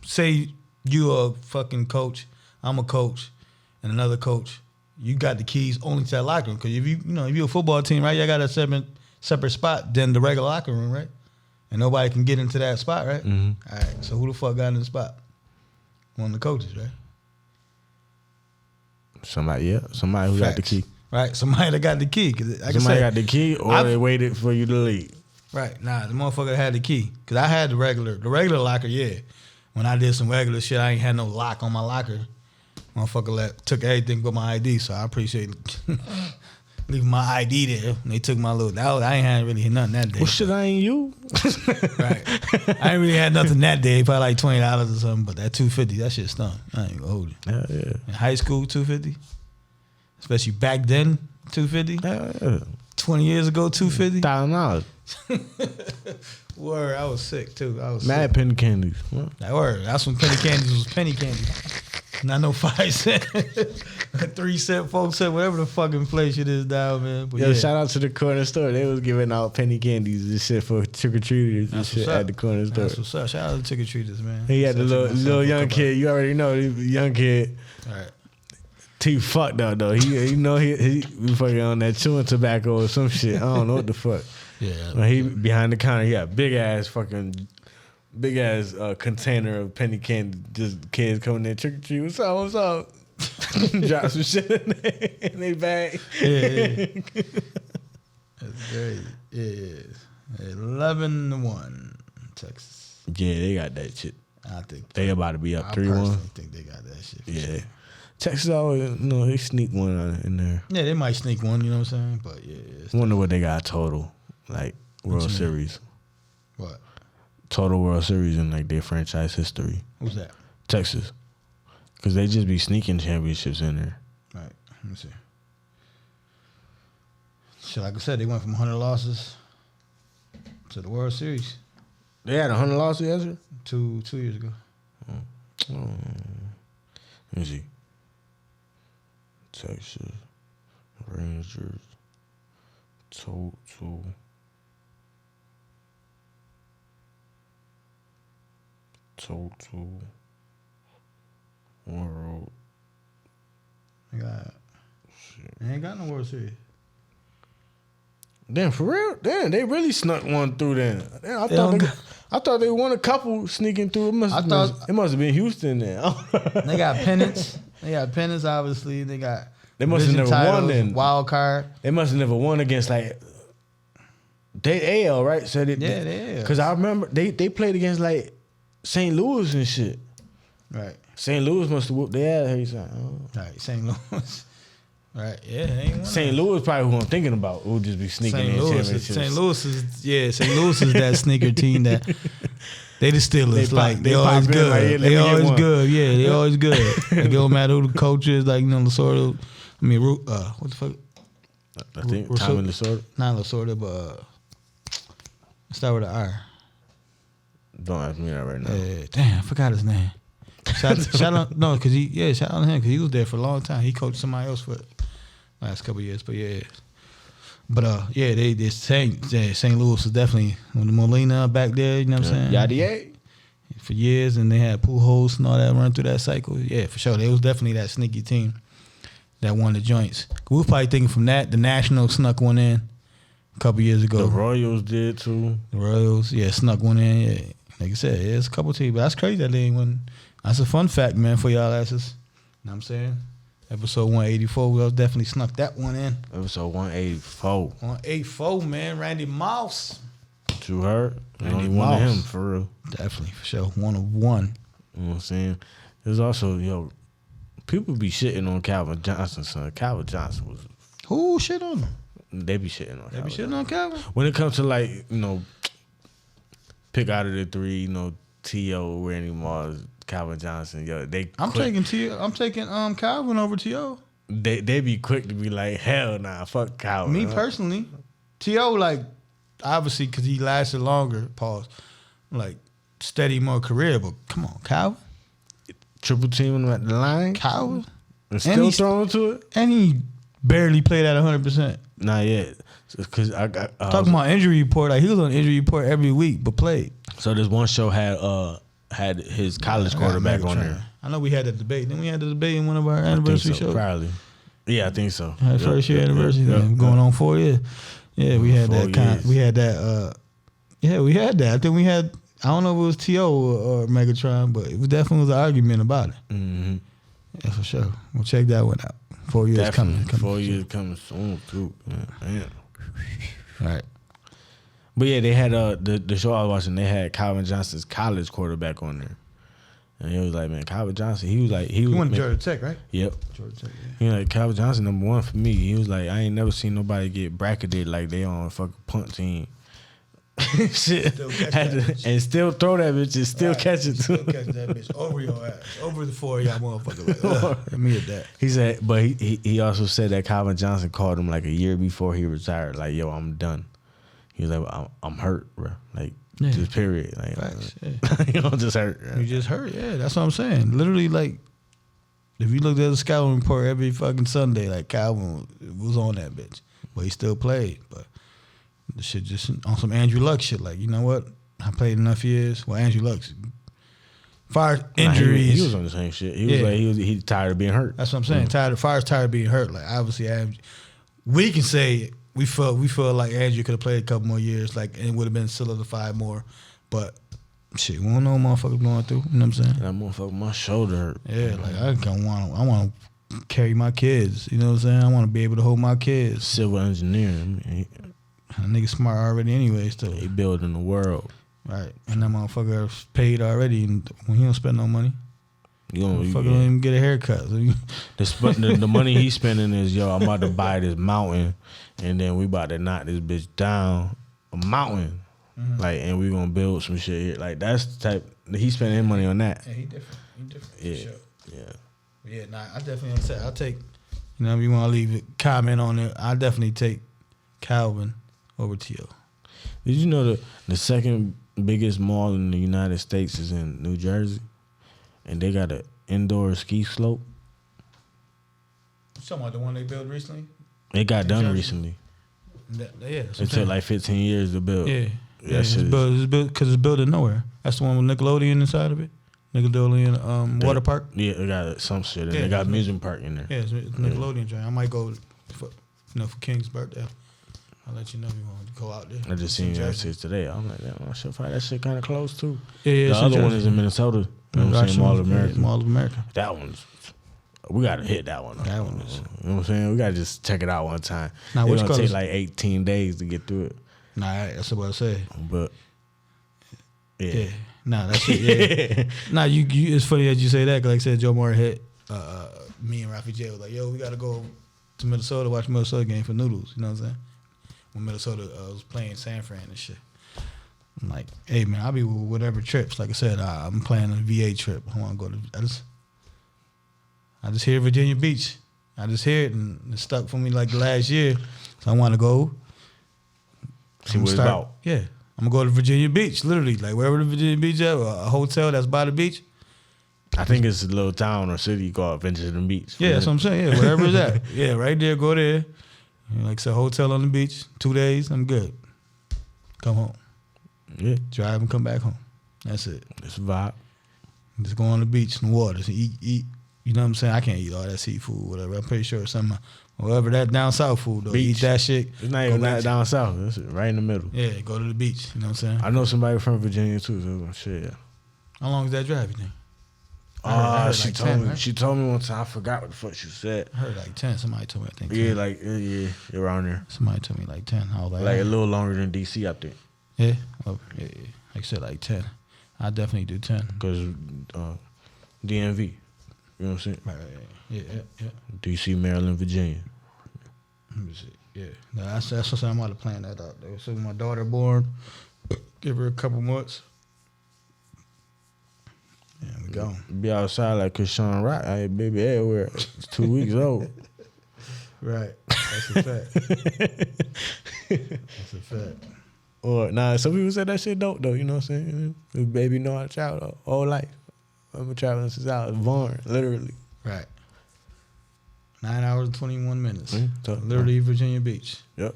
say you a fucking coach, I'm a coach, and another coach. You got the keys only to that locker room. Because if you're a football team, right, you got a separate spot than the regular locker room, right? And nobody can get into that spot, right? Mm-hmm. All right, so who the fuck got in the spot? One of the coaches, right? Somebody who got the key. Right, somebody that got the key. Somebody got the key, or they waited for you to leave. Right, nah, the motherfucker had the key. Because I had the regular locker, yeah. When I did some regular shit, I ain't had no lock on my locker. Motherfucker took everything but my ID, so I appreciate leaving my ID there. And they took my little, I ain't had really hit nothing that day. Well, shit, I ain't you. Right. I ain't really had nothing that day, probably like $20 or something, but that $250, that shit stunk. I ain't gonna hold it. Yeah. In high school, $250. Especially back then, $250. Yeah. 20 years ago, $250. $1,000. Word, I was sick too. Mad penny candies. That word. That's when penny candies was penny candies. Not no 5 cent, 3 cent, 4 cent, whatever the fucking inflation is now, man. But Yo, shout out to the corner store. They was giving out penny candies and shit for trick or treaters and shit at the corner store. That's what's up. Shout out to trick or treaters, man. He had the little young kid. You already know the young kid. All right. He fucked up though. He fucking on that chewing tobacco or some shit. I don't know what the fuck. Yeah. When he behind the counter, he got big ass container of penny candy. Just kids coming there trick or treat. What's up? What's up? Drop some shit in their bag. Yeah. That's great. Yeah. 11-1, Texas. Yeah, they got that shit. I think they about to be up 3-1. I personally think they got that shit. Yeah. Sure. Texas always, they sneak one in there. Yeah, they might sneak one, you know what I'm saying? But yeah. Wonder what they got total, like World Series. What? Total World Series in like their franchise history. Who's that? Texas. Because they just be sneaking championships in there. Right. Let me see. So like I said, they went from 100 losses to the World Series. They had 100 losses yesterday? 2 years ago. Let me see. Texas Rangers total world. They ain't got no World Series. Damn, for real? Damn, they really snuck one through then. Damn, I thought they won a couple sneaking through. It must have been Houston then. They got pennants. They got pennants, obviously. They must have never won then. Wild card. They must have never won against like they AL, right? So they AL. Because I remember they played against like St. Louis and shit. Right. St. Louis must have whooped their ass. Right, St. Louis. Right, yeah. St. Louis probably who I'm thinking about. Who just be sneaking in championships. St. Louis is that sneaker team that they the Steelers. They always good. Right, they always good. Yeah, they always good. It don't matter who the coach is. Like Lasorda. I mean, what the fuck? I think Tommy Lasorda. Not Lasorda, but start with an R. Don't ask me that right now. Damn, I forgot his name. Shout out to him because he was there for a long time. He coached somebody else for the last couple of years, but yeah. But they St. Louis was definitely when the Molina back there. You know what I'm saying? Yadier for years, and they had Pujols and all that run through that cycle. Yeah, for sure. They was definitely that sneaky team that won the joints. We were probably thinking from that the Nationals snuck one in a couple years ago. The Royals did too. The Royals, snuck one in. Yeah. Like I said, it's a couple teams, but that's crazy that they ain't win. That's a fun fact, man, for y'all asses. You know what I'm saying? Episode 184, we definitely snuck that one in. Episode 184. 184, man. Randy Moss. You heard? Randy Only one of him, for real. Definitely, for sure. 1 of 1. You know what I'm saying? There's also, people be shitting on Calvin Johnson, son. Calvin Johnson was... Who shit on him? They be shitting on Calvin. They be shitting on Calvin? When it comes to, pick out of the three, T.O., Randy Moss, Calvin Johnson, I'm taking Calvin over T.O. They be quick to be like, hell nah, fuck Calvin. Me personally, T.O. obviously because he lasted longer, steady more career, but come on, Calvin. Triple team him at the line. Calvin. And still throwing to it. And he barely played at 100%. Not yet. Because I got talking about injury report, he was on injury report every week, but played. So this one show had his college quarterback on there. I know we had that debate. Then we had the debate in one of our anniversary shows. Probably. Yeah, I think so. First year anniversary, going on 4 years. Yeah, we had that. We had that. We had that. I think we had. I don't know if it was T.O. or Megatron, but it definitely was an argument about it. Mm-hmm. Yeah, for sure. We'll check that one out. 4 years coming. 4 years coming soon too. Damn. All right. But yeah, they had the show I was watching. They had Calvin Johnson's college quarterback on there, and he was like, "Man, Calvin Johnson." He went to Georgia Tech, right? Yep. Georgia Tech. Yeah. He was like, Calvin Johnson number 1 for me. He was like, I ain't never seen nobody get bracketed like they on a fucking punt team. Shit, and still throw that bitch and still catch it too. Still catch that bitch over your ass, over the 4 of y'all motherfuckers. Let me at that. He said, but he also said that Calvin Johnson called him like a year before he retired. Like, yo, I'm done. He was like, I'm hurt, bro. Like, just period. Like, facts, you know, just hurt. You just hurt, yeah. That's what I'm saying. Literally, If you looked at the scouting report every fucking Sunday, like Calvin was on that bitch, but he still played. But the shit just on some Andrew Luck shit. Like, you know what? I played enough years. Well, Andrew Luck, fire injuries. He was on the same shit. He was like he tired of being hurt. That's what I'm saying. Tired of being hurt. Like, obviously, we can say we feel like Andrew could have played a couple more years, like, and it would have been solidified more. But shit, we don't know what motherfuckers going through. You know what I'm saying? That motherfucker, my shoulder hurt. Yeah, like I want to carry my kids. You know what I'm saying? I want to be able to hold my kids. Civil engineering. A nigga smart already anyways, too. He building the world. Right. And that motherfucker paid already, and when he don't spend no money, motherfucker don't even get a haircut. The money he's spending is, yo, I'm about to buy this mountain, and then we about to knock this bitch down a mountain. Mm-hmm. Like, and we gonna build some shit here. Like, that's the type, he's spending his money on that. Yeah, he different. Yeah. For sure. Yeah. Yeah, nah, I definitely say I'll take, you know, if you want to leave a comment on it, I'll definitely take Calvin over T.O. Did you know the second biggest mall in the United States is in New Jersey? And they got an indoor ski slope. You talking about the one they built recently? It got done recently. Yeah. It took like 15 years to build. Yeah. It's built because it's built in nowhere. That's the one with Nickelodeon inside of it. Nickelodeon water park. Yeah, it got some shit. They got amusement park in there. Yeah, it's Nickelodeon joint. I might go for King's birthday. I'll let you know if you want to go out there. I just seen that shit today. I'm like, damn, I should find that shit kind of close too. Yeah. The other one is in Minnesota. You know what I'm saying? Mall of America. Mall of America. That one's, we got to hit that one. That one is. You know what I'm saying? We got to just check it out one time. Now, it's going to take like 18 days to get through it. Nah, that's what I said. But, yeah. Nah, that's it. Yeah. Nah, you. It's funny that you say that, because like I said, Joe Moore hit me and Rafi J was like, yo, we got to go to Minnesota, watch Minnesota game for noodles. You know what I'm saying? When Minnesota was playing San Fran and shit. I'm like, hey, man, I'll be with whatever trips. Like I said, I'm planning a VA trip. I want to go to, I just hear Virginia Beach. I just hear it, and it stuck for me like the last year. So I want to go. See what it's about. Yeah. I'm going to go to Virginia Beach, literally. Like wherever the Virginia Beach is, a hotel that's by the beach. I think it's a little town or city called Ventureton Beach. Yeah, that's what I'm saying. Yeah, wherever it's at. Yeah, right there, go there. Like I said, hotel on the beach, 2 days, I'm good. Come home. Yeah. Drive and come back home. That's it. It's a vibe. Just go on the beach and waters and eat. You know what I'm saying? I can't eat all that seafood, whatever. I'm pretty sure it's something, whatever that down south food, though. Beach. Eat that shit. It's not even that down south. It's right in the middle. Yeah, go to the beach. You know what I'm saying? I know somebody from Virginia, too, so shit, yeah. How long is that drive, you think? She like told 10, me. right? She told me one time. I forgot what the fuck she said. I heard like 10. Somebody told me, I think 10. Yeah, around there. Somebody told me like 10. I was Like a little longer than DC up there. Yeah? Oh, yeah. Like I said, like 10. I definitely do 10. Because DMV. You know what I'm saying? Right. Yeah. DC, Maryland, Virginia. Let me see. Yeah. No, that's what I'm about to plan that out. So when my daughter born, give her a couple months. Yeah, we go. Be outside like Krishan Rock. Hey, baby, everywhere. It's 2 weeks old. Right. That's a fact. That's a fact. Or, some people say that shit dope, though. You know what I'm saying? The baby know how to travel all life. I've been traveling since I was born, literally. Right. 9 hours and 21 minutes. Literally Virginia Beach. Yep.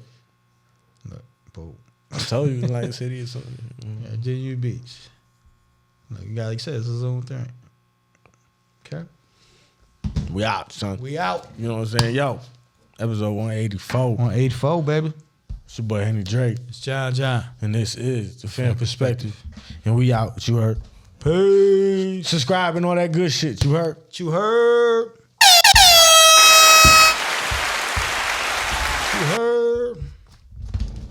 Look, boom. I told you, like city or something. Yeah, Virginia Beach. Look, you got, like I said, it's his own thing. Okay? We out, son. We out. You know what I'm saying? Yo, episode 184. 184, baby. It's your boy, Henry Drake. It's John. And this is the Pham Perspective. And we out. You heard? Peace. Subscribe and all that good shit. You heard? You heard?